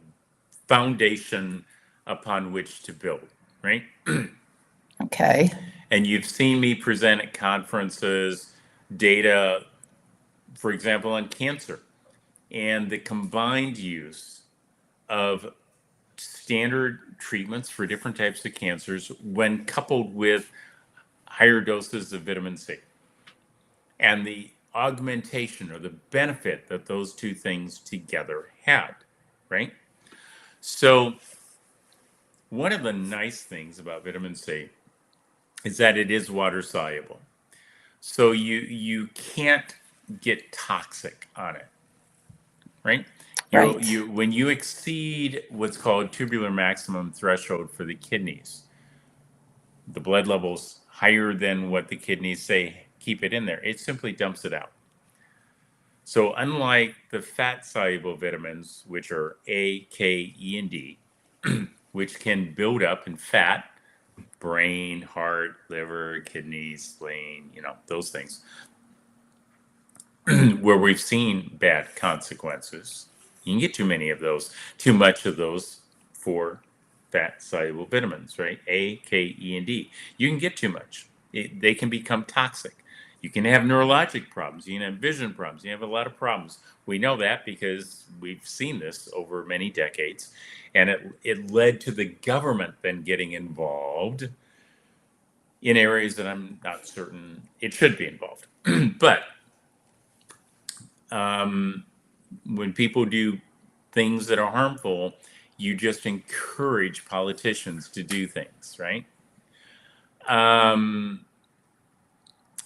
foundation upon which to build, right? Okay. And you've seen me present at conferences data, for example, on cancer and the combined use of standard treatments for different types of cancers when coupled with higher doses of vitamin C and the augmentation or the benefit that those two things together had, right? So, one of the nice things about vitamin C is that it is water soluble. So you can't get toxic on it, right? Right. You when you exceed what's called tubular maximum threshold for the kidneys, the blood levels higher than what the kidneys say keep it in there. It simply dumps it out. So unlike the fat soluble vitamins, which are A, K, E, and D, which can build up in fat, brain, heart, liver, kidneys, spleen, those things, where we've seen bad consequences. You can get too many of those, too much of those for fat soluble vitamins, right? A, K, E, and D. You can get too much. They can become toxic. You can have neurologic problems. You can have vision problems. You have a lot of problems. We know that because we've seen this over many decades. And it led to the government then getting involved in areas that I'm not certain it should be involved. But when people do things that are harmful, you just encourage politicians to do things, right? Um,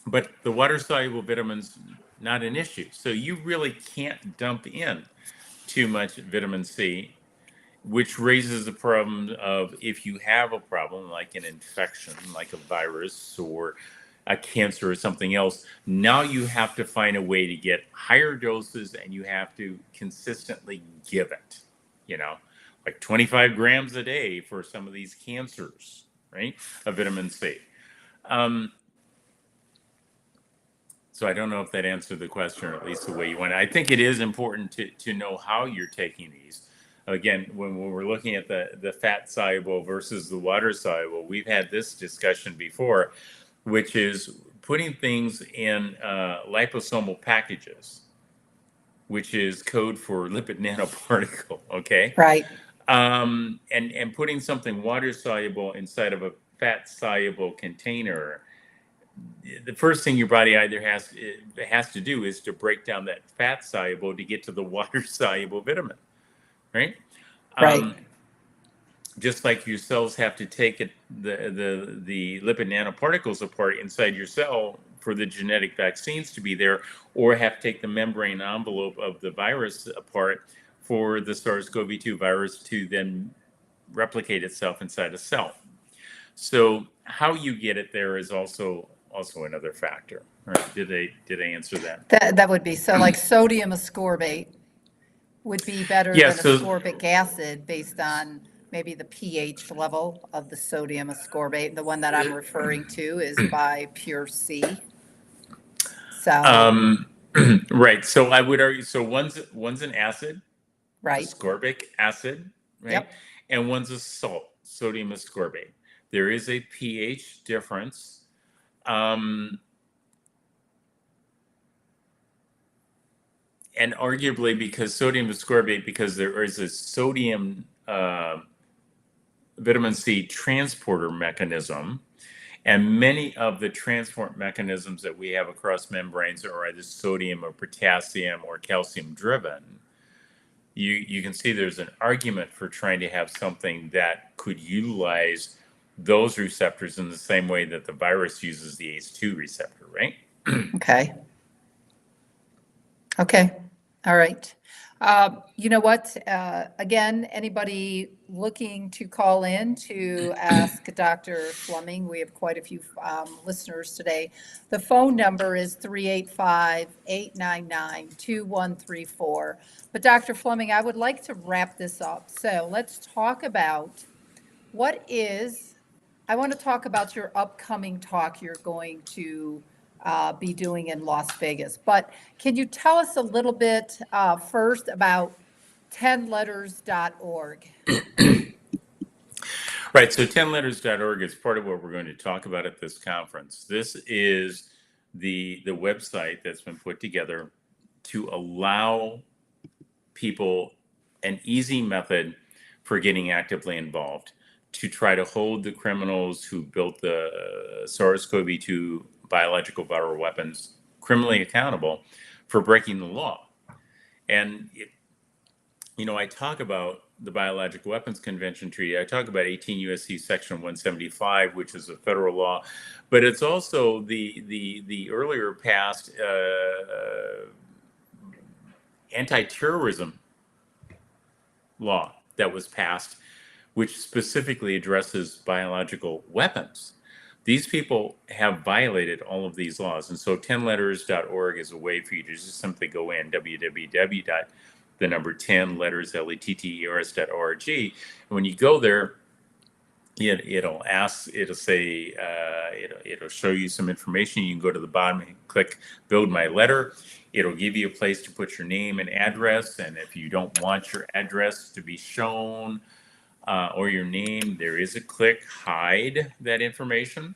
but the water soluble vitamins not an issue. So you really can't dump in too much vitamin C, which raises the problem of if you have a problem like an infection, like a virus or a cancer or something else, now you have to find a way to get higher doses and you have to consistently give it, you know, like 25 grams a day for some of these cancers, right? Of vitamin C. So I don't know if that answered the question, or at least the way you want it. I think it is important to know how you're taking these. Again, when we're looking at the fat soluble versus the water soluble, we've had this discussion before, which is putting things in liposomal packages, which is code for lipid nanoparticle, okay? Right. And putting something water soluble inside of a fat soluble container. The first thing your body either has to do is to break down that fat soluble to get to the water soluble vitamin, right? Right. Just like your cells have to take the lipid nanoparticles apart inside your cell for the genetic vaccines to be there, or have to take the membrane envelope of the virus apart for the SARS-CoV-2 virus to then replicate itself inside a cell. So how you get it there is also another factor. Right? Did I answer that? That would be, so like sodium ascorbate would be better Yeah, than so ascorbic acid based on maybe the pH level of the sodium ascorbate. The one that I'm referring to is by Pure C. So, right. So I would argue so one's an acid, right. ascorbic acid, right? Yep. And one's a salt, sodium ascorbate. There is a pH difference. And arguably because sodium ascorbate, because there is a sodium vitamin C transporter mechanism, and many of the transport mechanisms that we have across membranes are either sodium or potassium or calcium driven. You can see there's an argument for trying to have something that could utilize those receptors in the same way that the virus uses the ACE2 receptor, right? Okay. Okay. All right. You know what? Again, anybody looking to call in to ask Dr. Fleming, we have quite a few listeners today. The phone number is 385-899-2134. But Dr. Fleming, I would like to wrap this up. So let's talk about I want to talk about your upcoming talk you're going to be doing in Las Vegas. But can you tell us a little bit first about 10letters.org? Right. So 10letters.org is part of what we're going to talk about at this conference. This is the website that's been put together to allow people an easy method for getting actively involved, to try to hold the criminals who built the SARS-CoV-2 biological viral weapons criminally accountable for breaking the law. And I talk about the Biological Weapons Convention Treaty. I talk about 18 U.S.C. Section 175, which is a federal law, but it's also the earlier passed anti-terrorism law that was passed, which specifically addresses biological weapons. These people have violated all of these laws. And so 10letters.org is a way for you to just simply go in, www.10letters.org. And when you go there, it'll show you some information. You can go to the bottom and click build my letter. It'll give you a place to put your name and address. And if you don't want your address to be shown, or your name, there is a click hide that information.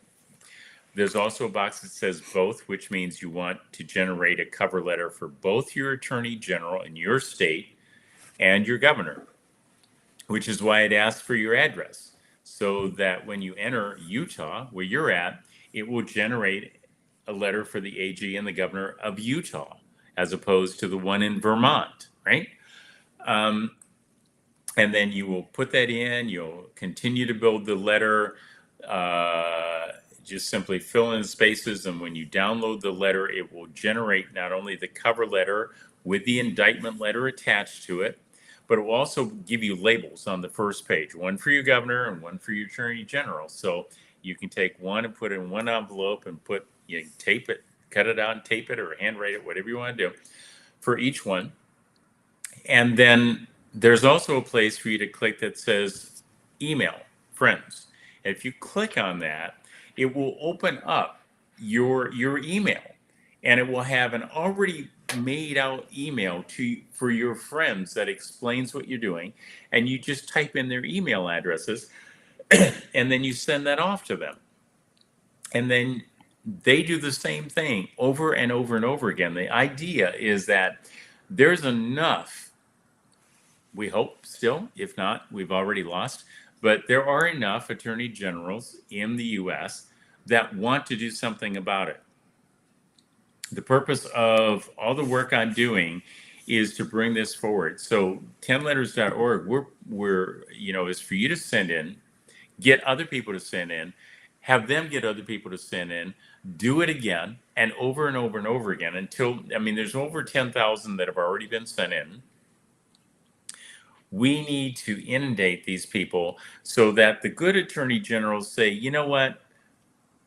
There's also a box that says both, which means you want to generate a cover letter for both your attorney general in your state and your governor, which is why it asks for your address, so that when you enter Utah, where you're at, it will generate a letter for the AG and the governor of Utah, as opposed to the one in Vermont, right? And then you will put that in, you'll continue to build the letter. just simply fill in the spaces, and when you download the letter, it will generate not only the cover letter with the indictment letter attached to it, but it will also give you labels on the first page, one for your governor and one for your attorney general. So you can take one and put it in one envelope and tape it, cut it out and tape it, or handwrite it, whatever you want to do for each one. And then there's also a place for you to click that says email friends. And if you click on that, it will open up your email, and it will have an already made out email for your friends that explains what you're doing, and you just type in their email addresses and then you send that off to them, and then they do the same thing over and over and over again. The idea is that there's enough, we hope still, if not, we've already lost, but there are enough attorney generals in the US that want to do something about it. The purpose of all the work I'm doing is to bring this forward. So 10letters.org, is for you to send in, get other people to send in, have them get other people to send in, do it again, and over and over and over again until, there's over 10,000 that have already been sent in. We need to inundate these people so that the good attorney generals say, you know what,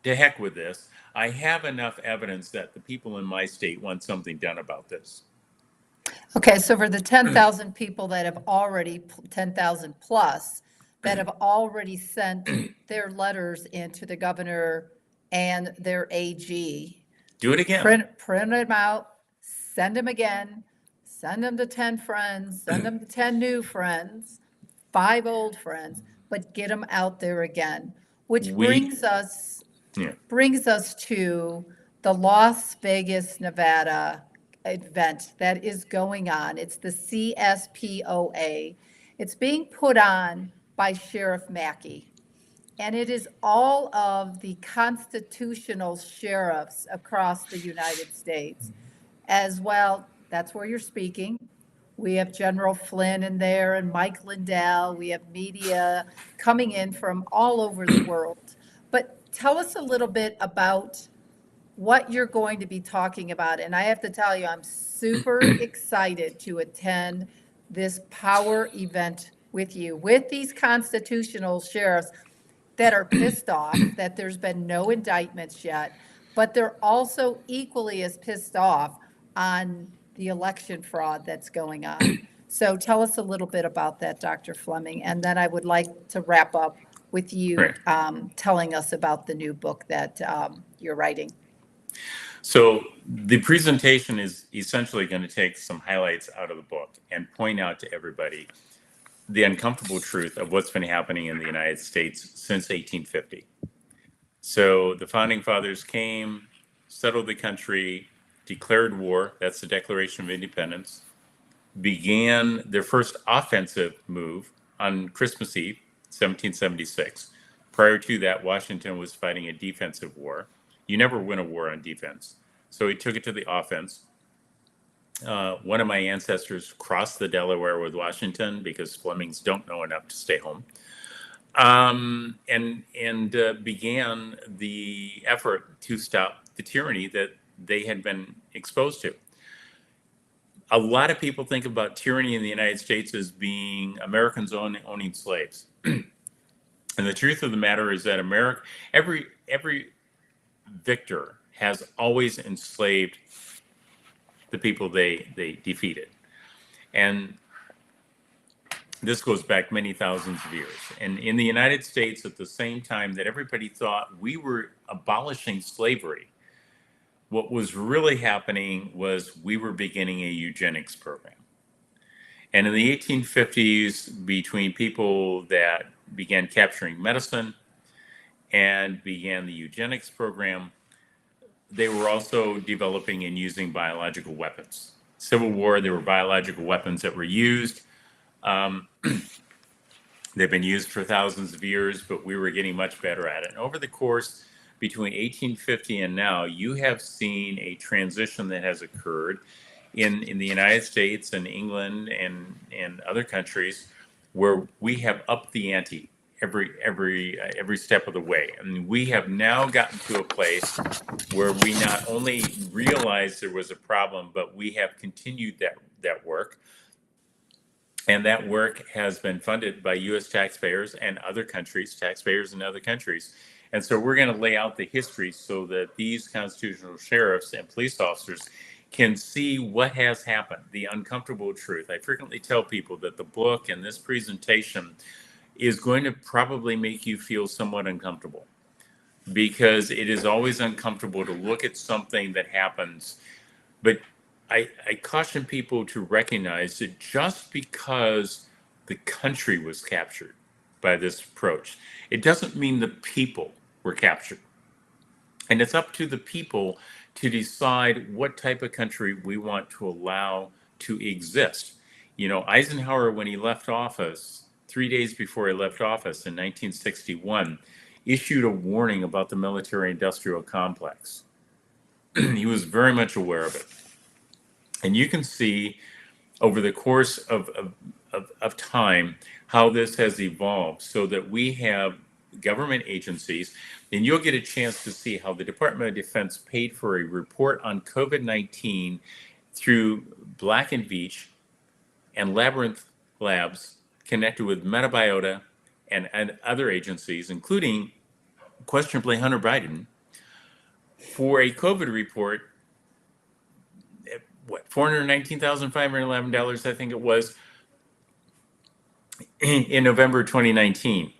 to heck with this. I have enough evidence that the people in my state want something done about this. Okay, so for the 10,000 people that have already, 10,000 plus, that have already sent their letters into the governor and their AG. Do it again. Print them out, send them again, send them to 10 friends, send them to 10 new friends, 5 old friends, but get them out there again, which brings us to the Las Vegas, Nevada event that is going on. It's the CSPOA. It's being put on by Sheriff Mackey. And it is all of the constitutional sheriffs across the United States as well. That's where you're speaking. We have General Flynn in there and Mike Lindell. We have media coming in from all over the world. But tell us a little bit about what you're going to be talking about. And I have to tell you, I'm super excited to attend this power event with you, with these constitutional sheriffs that are pissed off that there's been no indictments yet, but they're also equally as pissed off on the election fraud that's going on. So tell us a little bit about that, Dr. Fleming, and then I would like to wrap up with you telling us about the new book that you're writing. So the presentation is essentially going to take some highlights out of the book and point out to everybody the uncomfortable truth of what's been happening in the United States since 1850. So the founding fathers came, settled the country, declared war, that's the Declaration of Independence, began their first offensive move on Christmas Eve, 1776. Prior to that, Washington was fighting a defensive war. You never win a war on defense. So he took it to the offense. One of my ancestors crossed the Delaware with Washington because Flemings don't know enough to stay home, and began the effort to stop the tyranny that they had been exposed to. A lot of people think about tyranny in the United States as being Americans owning slaves. And the truth of the matter is that every victor has always enslaved the people they defeated. And this goes back many thousands of years. And in the United States, at the same time that everybody thought we were abolishing slavery, what was really happening was we were beginning a eugenics program. And in the 1850s, between people that began capturing medicine and began the eugenics program, they were also developing and using biological weapons. Civil War, there were biological weapons that were used. They've been used for thousands of years, but we were getting much better at it. And over the course between 1850 and now, you have seen a transition that has occurred in the United States and England and other countries where we have upped the ante. every step of the way. I mean, we have now gotten to a place where we not only realized there was a problem, but we have continued that work. And that work has been funded by U.S. taxpayers and other countries, taxpayers in other countries. And so we're going to lay out the history so that these constitutional sheriffs and police officers can see what has happened, the uncomfortable truth. I frequently tell people that the book and this presentation is going to probably make you feel somewhat uncomfortable, because it is always uncomfortable to look at something that happens. But I caution people to recognize that just because the country was captured by this approach, it doesn't mean the people were captured. And it's up to the people to decide what type of country we want to allow to exist. You know, Eisenhower, when he left office, 3 days before he left office in 1961, issued a warning about the military industrial complex. He was very much aware of it. And you can see over the course of time how this has evolved so that we have government agencies, and you'll get a chance to see how the Department of Defense paid for a report on COVID-19 through Black & Veatch and Labyrinth Labs connected with Metabiota and other agencies, including questionably Hunter Biden, for a COVID report. What, $419,511, I think it was, in November 2019.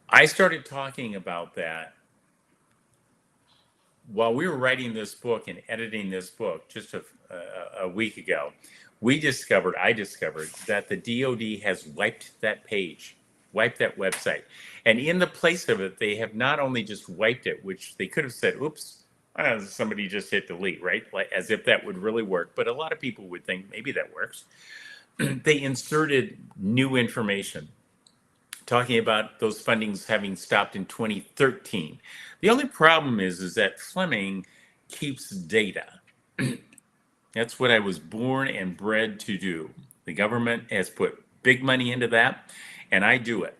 I started talking about that while we were writing this book and editing this book just a week ago. I discovered that the DoD has wiped that page, wiped that website. And in the place of it, they have not only just wiped it, which they could have said, oops, somebody just hit delete, right? Like, as if that would really work. But a lot of people would think maybe that works. They inserted new information talking about those fundings having stopped in 2013. The only problem is that Fleming keeps data. That's what I was born and bred to do. The government has put big money into that, and I do it.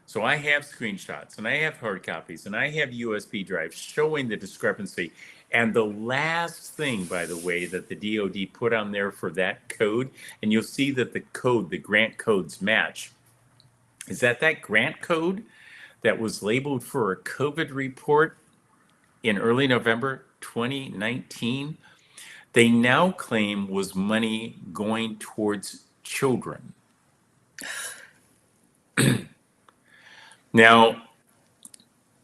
So I have screenshots, and I have hard copies, and I have USB drives showing the discrepancy. And the last thing, by the way, that the DoD put on there for that code, and you'll see that the grant codes match, is that grant code that was labeled for a COVID report in early November 2019, they now claim was money going towards children. Now,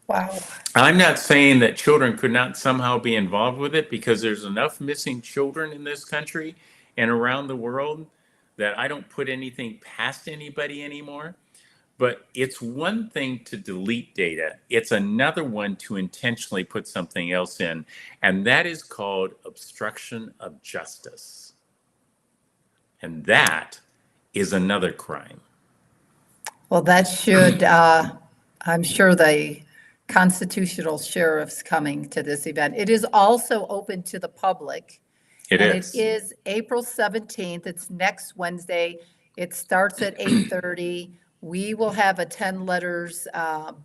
Wow. I'm not saying that children could not somehow be involved with it, because there's enough missing children in this country and around the world that I don't put anything past anybody anymore. But it's one thing to delete data. It's another one to intentionally put something else in. And that is called obstruction of justice. And that is another crime. Well, that should, I'm sure the constitutional sheriff's coming to this event. It is also open to the public. It and is. It is April 17th. It's next Wednesday. It starts at 8:30. We will have a 10 letters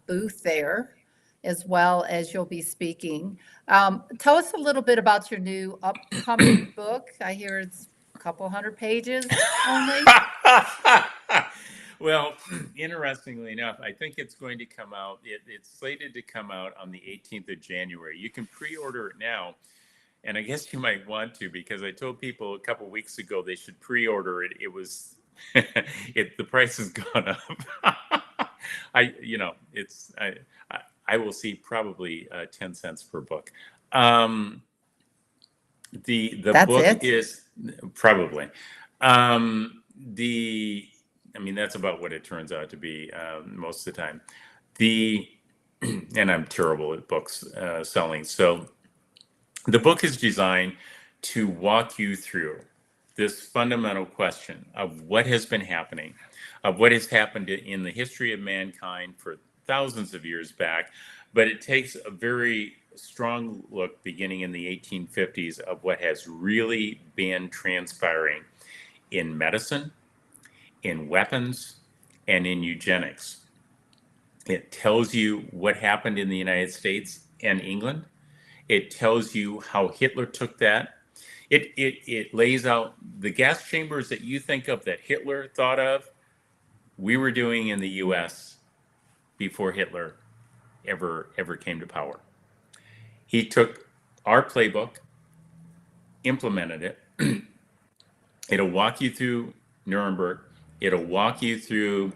booth there, as well as you'll be speaking. Tell us a little bit about your new upcoming book. I hear it's a couple hundred pages only. Well, interestingly enough, I think it's going to come out. It's slated to come out on the 18th of January. You can pre-order it now. And I guess you might want to, because I told people a couple weeks ago they should pre-order it. It was, the price has gone up. I will see probably 10 cents per book. The That's book it? is probably, that's about what it turns out to be most of the time. And I'm terrible at books selling. So the book is designed to walk you through this fundamental question of what has been happening, of what has happened in the history of mankind for thousands of years back. But it takes a very strong look beginning in the 1850s of what has really been transpiring in medicine, in weapons, and in eugenics. It tells you what happened in the United States and England. It tells you how Hitler took that. It lays out the gas chambers that you think of that Hitler thought of, we were doing in the US before Hitler ever came to power. He took our playbook, implemented it. It'll walk you through Nuremberg. It'll walk you through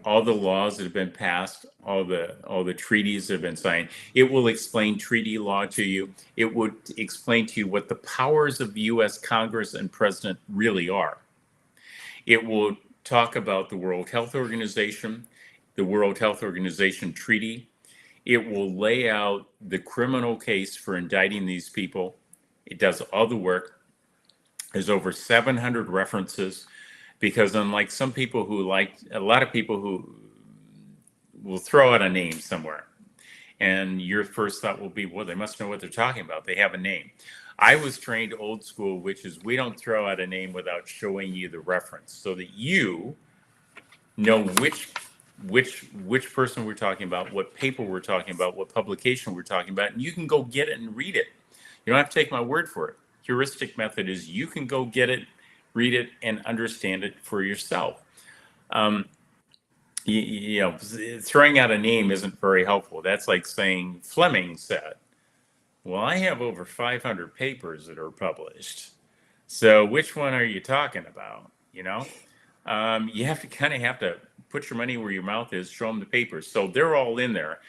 all the laws that have been passed, all the treaties that have been signed. It will explain treaty law to you. It would explain to you what the powers of the US Congress and President really are. It will talk about the World Health Organization, the World Health Organization Treaty. It will lay out the criminal case for indicting these people. It does all the work. There's over 700 references, because unlike some people a lot of people who will throw out a name somewhere, and your first thought will be, well, they must know what they're talking about. They have a name. I was trained old school, which is we don't throw out a name without showing you the reference so that you know which person we're talking about, what paper we're talking about, what publication we're talking about, and you can go get it and read it. You don't have to take my word for it. Heuristic method is you can go get it, read it, and understand it for yourself. Throwing out a name isn't very helpful. That's like saying Fleming said. Well, I have over 500 papers that are published. So which one are you talking about? You have to put your money where your mouth is, show them the papers. So they're all in there.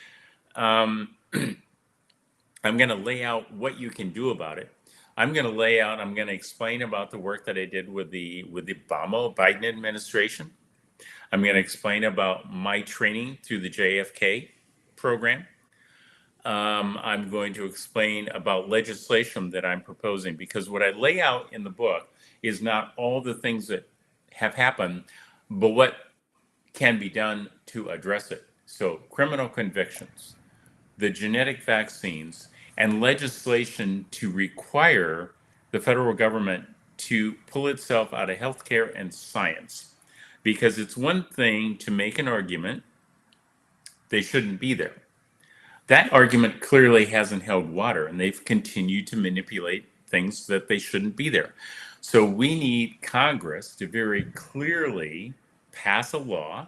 I'm going to lay out what you can do about it. I'm going to explain about the work that I did with the Biden administration. I'm going to explain about my training through the JFK program. I'm going to explain about legislation that I'm proposing, because what I lay out in the book is not all the things that have happened, but what can be done to address it. So criminal convictions, the genetic vaccines, and legislation to require the federal government to pull itself out of healthcare and science. Because it's one thing to make an argument they shouldn't be there. That argument clearly hasn't held water, and they've continued to manipulate things that they shouldn't be there. So we need Congress to very clearly pass a law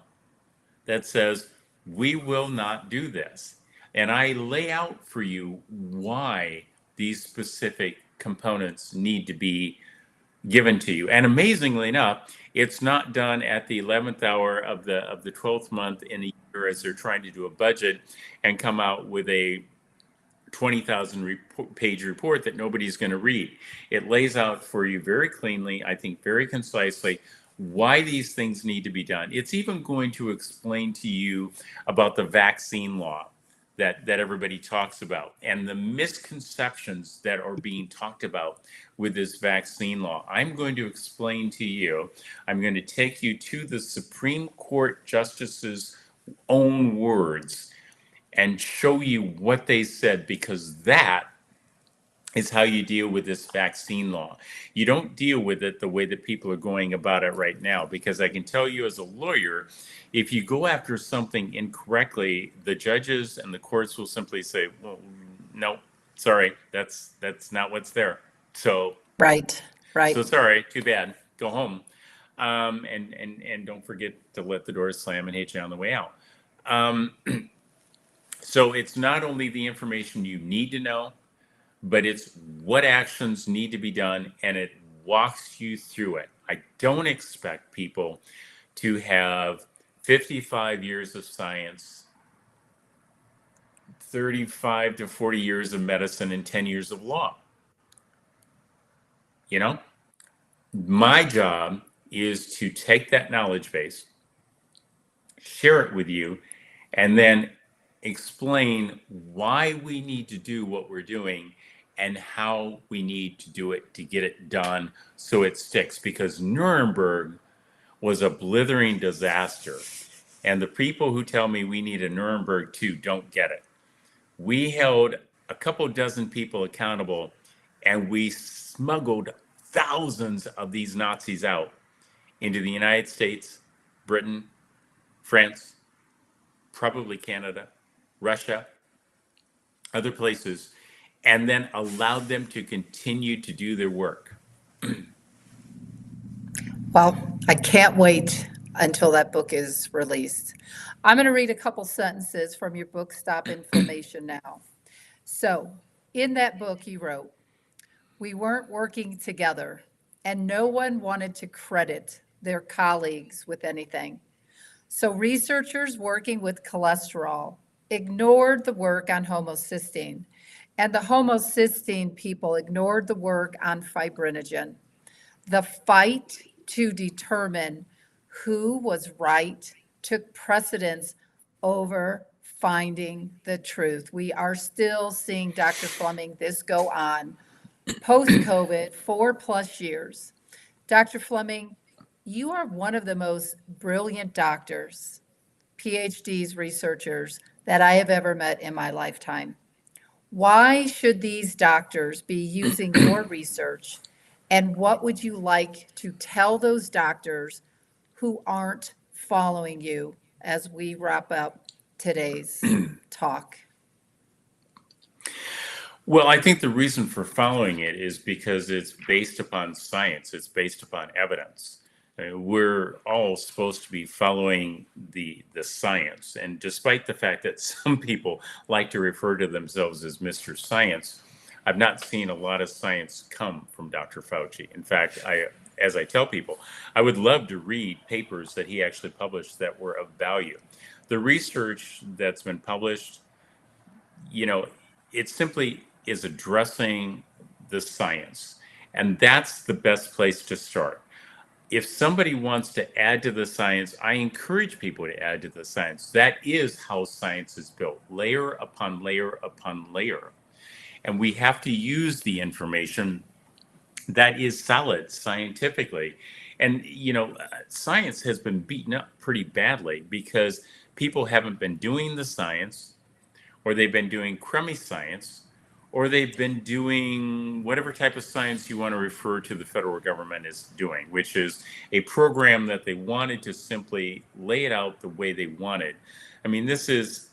that says we will not do this. And I lay out for you why these specific components need to be given to you. And amazingly enough, it's not done at the 11th hour of the 12th month in a year as they're trying to do a budget and come out with a 20,000 page report that nobody's going to read. It lays out for you very cleanly, I think very concisely, why these things need to be done. It's even going to explain to you about the vaccine law that everybody talks about and the misconceptions that are being talked about with this vaccine law. I'm going to explain to you, I'm going to take you to the Supreme Court justices' own words and show you what they said, because that is how you deal with this vaccine law. You don't deal with it the way that people are going about it right now, because I can tell you as a lawyer, if you go after something incorrectly, the judges and the courts will simply say, well, no, sorry, that's not what's there. So, Right. so sorry, too bad, go home. And don't forget to let the doors slam and hit you on the way out. So it's not only the information you need to know, but it's what actions need to be done, and it walks you through it. I don't expect people to have 55 years of science, 35 to 40 years of medicine, and 10 years of law. My job is to take that knowledge base, share it with you, and then explain why we need to do what we're doing and how we need to do it to get it done so it sticks. Because Nuremberg was a blithering disaster. And the people who tell me we need a Nuremberg 2 don't get it. We held a couple dozen people accountable, and we smuggled thousands of these Nazis out into the United States, Britain, France, probably Canada, Russia, other places, and then allowed them to continue to do their work. Well, I can't wait until that book is released. I'm going to read a couple sentences from your book, Stop Inflammation Now. So, in that book, you wrote, "We weren't working together, and no one wanted to credit their colleagues with anything. So, researchers working with cholesterol ignored the work on homocysteine, and the homocysteine people ignored the work on fibrinogen. The fight to determine who was right took precedence over finding the truth." We are still seeing, Dr. Fleming, this go on post-COVID, 4+ years. Dr. Fleming, you are one of the most brilliant doctors, PhDs, researchers that I have ever met in my lifetime. Why should these doctors be using your research? And what would you like to tell those doctors who aren't following you as we wrap up today's talk? Well, I think the reason for following it is because it's based upon science, it's based upon evidence. We're all supposed to be following the science. And despite the fact that some people like to refer to themselves as Mr. Science, I've not seen a lot of science come from Dr. Fauci. In fact, as I tell people, I would love to read papers that he actually published that were of value. The research that's been published, you know, it simply is addressing the science. And that's the best place to start. If somebody wants to add to the science, I encourage people to add to the science. That is how science is built, layer upon layer upon layer. And we have to use the information that is solid scientifically. And, science has been beaten up pretty badly because people haven't been doing the science, or they've been doing crummy science, or they've been doing whatever type of science you want to refer to the federal government is doing, which is a program that they wanted to simply lay it out the way they wanted. I mean, this is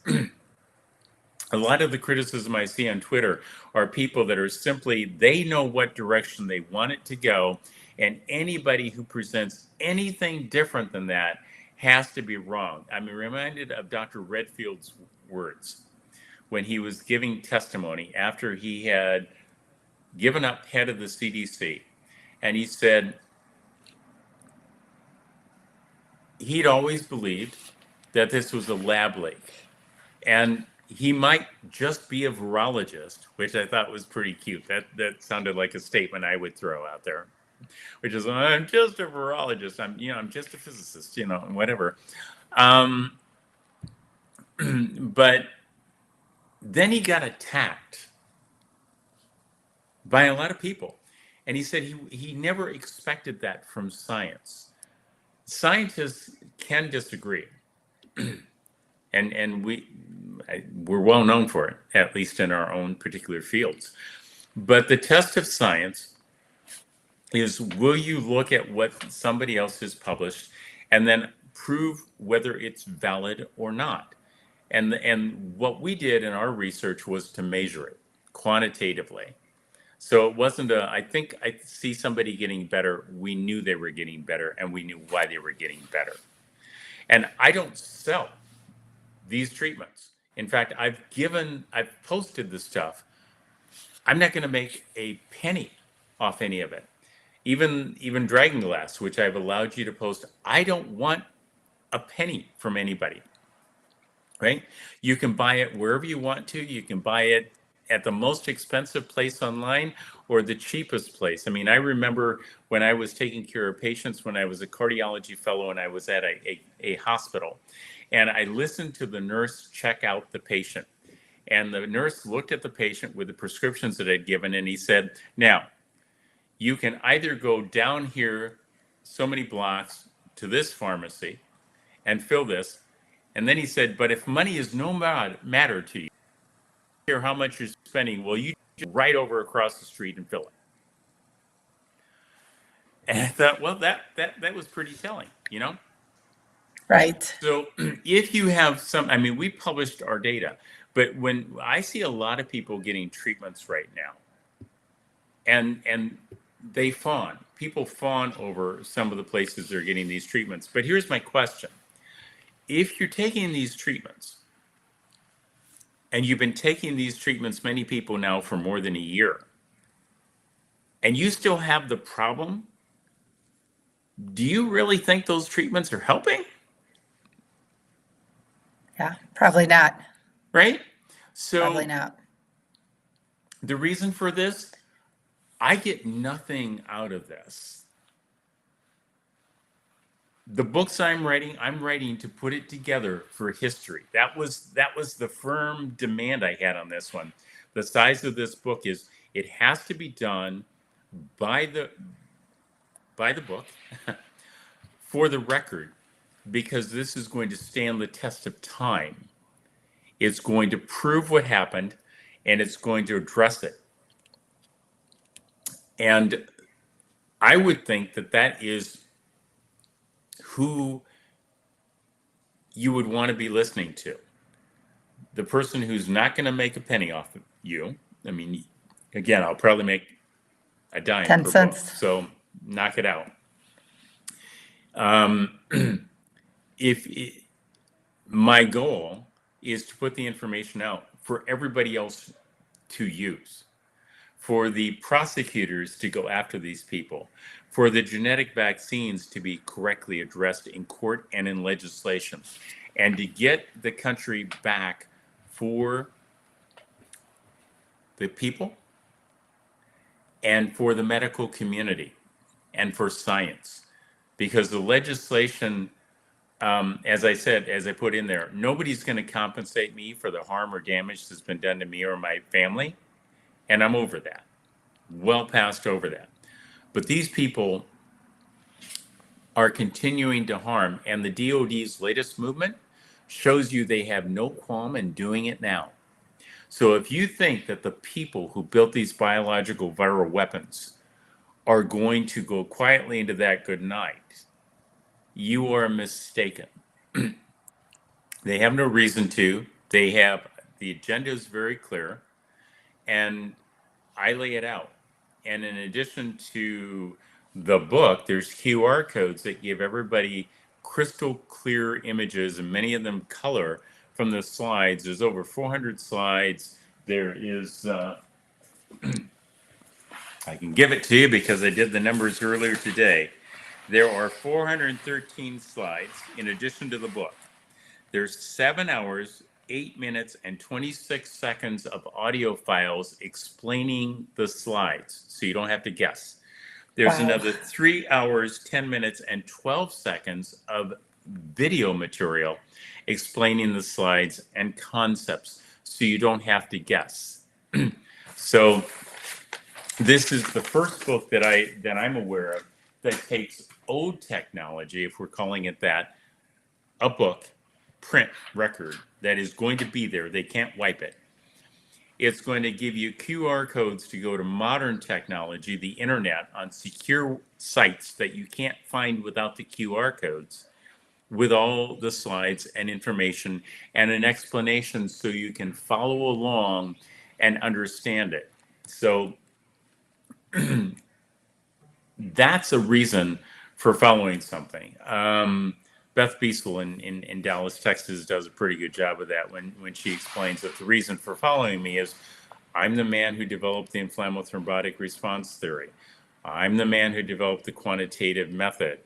a lot of the criticism I see on Twitter are people that are simply, they know what direction they want it to go, and anybody who presents anything different than that has to be wrong. I'm reminded of Dr. Redfield's words when he was giving testimony after he had given up head of the CDC. And he said he'd always believed that this was a lab leak. And he might just be a virologist, which I thought was pretty cute. That sounded like a statement I would throw out there, which is, I'm just a virologist. I'm just a physicist, whatever. But then he got attacked by a lot of people. And he said he never expected that from science. Scientists can disagree. and we're well known for it, at least in our own particular fields. But the test of science is, will you look at what somebody else has published and then prove whether it's valid or not? And what we did in our research was to measure it quantitatively. So it wasn't I think I see somebody getting better. We knew they were getting better, and we knew why they were getting better. And I don't sell these treatments. In fact, I've posted the stuff. I'm not going to make a penny off any of it. Even Dragon Glass, which I've allowed you to post, I don't want a penny from anybody. Right? You can buy it wherever you want to. You can buy it at the most expensive place online or the cheapest place. I mean, I remember when I was taking care of patients when I was a cardiology fellow and I was at a hospital, and I listened to the nurse check out the patient. And the nurse looked at the patient with the prescriptions that I'd given, and he said, now, you can either go down here so many blocks to this pharmacy and fill this. And then he said, but if money is no matter to you, care how much you're spending, well, you just right over across the street and fill it. And I thought, well, that was pretty telling, Right. So if you have some, I mean, we published our data, but when I see a lot of people getting treatments right now, and they fawn, people fawn over some of the places they're getting these treatments. But here's my question. If you're taking these treatments, and you've been taking these treatments, many people now for more than a year, and you still have the problem, do you really think those treatments are helping? Yeah, probably not. Right? Probably So not. the reason for this, I get nothing out of this. The books I'm writing to put it together for history. That was the firm demand I had on this one. The size of this book is it has to be done by the book for the record, because this is going to stand the test of time. It's going to prove what happened, and it's going to address it. And I would think that that is who you would want to be listening to. The person who's not going to make a penny off of you. I mean, again, I'll probably make a dime 10 per book, cents. so knock it out. If my goal is to put the information out for everybody else to use, for the prosecutors to go after these people, for the genetic vaccines to be correctly addressed in court and in legislation, and to get the country back for the people and for the medical community and for science. Because the legislation, as I said, as I put in there, nobody's going to compensate me for the harm or damage that's been done to me or my family. And I'm over that, well past over that. But these people are continuing to harm. And the DOD's latest movement shows you they have no qualm in doing it now. So if you think that the people who built these biological viral weapons are going to go quietly into that good night, you are mistaken. They have no reason to. They have, the agenda is very clear, and I lay it out. And in addition to the book, there's QR codes that give everybody crystal clear images, and many of them color from the slides. There's over 400 slides. There is, I can give it to you because I did the numbers earlier today. There are 413 slides in addition to the book. There's 7 hours, 8 minutes, and 26 seconds of audio files explaining the slides, so you don't have to guess. There's another 3 hours, 10 minutes, and 12 seconds of video material explaining the slides and concepts, so you don't have to guess. So this is the first book that I'm aware of that takes old technology, if we're calling it that, a book, print record that is going to be there. They can't wipe it. It's going to give you QR codes to go to modern technology, the internet, on secure sites that you can't find without the QR codes, with all the slides and information and an explanation so you can follow along and understand it. So that's a reason for following something. Beth Beasel in Dallas, Texas, does a pretty good job of that when she explains that the reason for following me is I'm the man who developed the inflammothrombotic response theory. I'm the man who developed the quantitative method.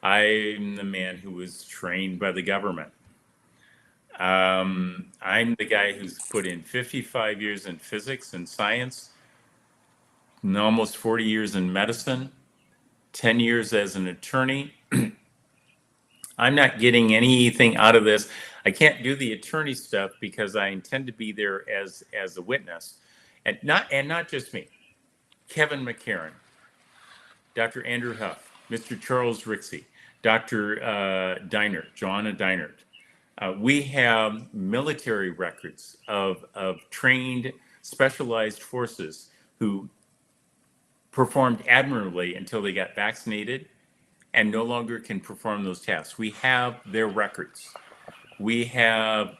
I'm the man who was trained by the government. I'm the guy who's put in 55 years in physics and science, and almost 40 years in medicine, 10 years as an attorney. I'm not getting anything out of this. I can't do the attorney stuff because I intend to be there as a witness, and not just me. Kevin McCarran, Dr. Andrew Huff, Mr. Charles Rixey, Dr. Deinert, Joanna Deinert. We have military records of trained specialized forces who performed admirably until they got vaccinated and no longer can perform those tasks. We have their records. We have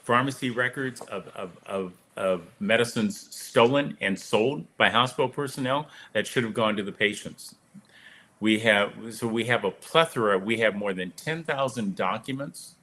pharmacy records of medicines stolen and sold by hospital personnel that should have gone to the patients. We have a plethora. We have more than 10,000 documents,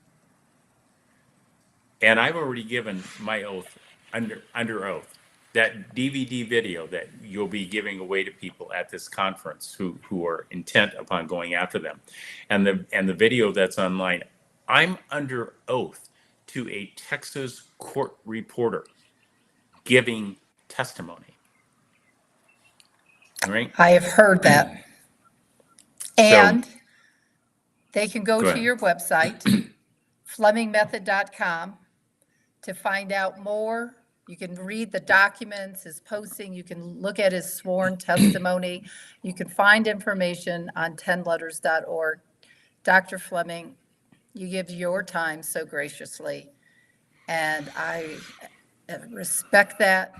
and I've already given my oath under oath. That DVD video that you'll be giving away to people at this conference who are intent upon going after them, and the video that's online, I'm under oath to a Texas court reporter giving testimony. All right. I have heard that. And they can go Go to ahead. your website, FlemingMethod.com, to find out more. You can read the documents, his posting. You can look at his sworn testimony. You can find information on 10letters.org. Dr. Fleming, you give your time so graciously, and I respect that,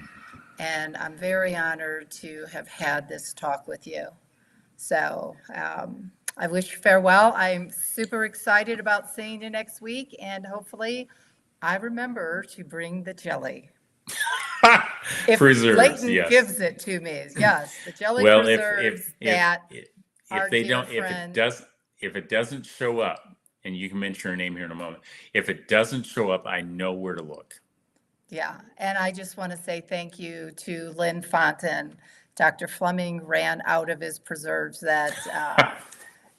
and I'm very honored to have had this talk with you. So I wish you farewell. I'm super excited about seeing you next week, and hopefully I remember to bring the jelly. If Preserves, Leighton yes. gives it to me, yes, the jelly Well, preserves that our if they dear don't, friend. if it doesn't show up, and you can mention your name here in a moment, if it doesn't show up, I know where to look. Yeah, and I just want to say thank you to Lynn Fonten. Dr. Fleming ran out of his preserves that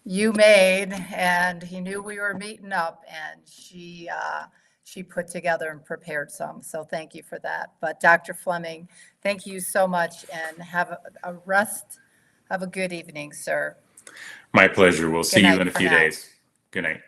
you made, and he knew we were meeting up, and she put together and prepared some. So thank you for that. But Dr. Fleming, thank you so much, and have a rest. Have a good evening, sir. My pleasure. We'll see you night in a for few now. days. Good night.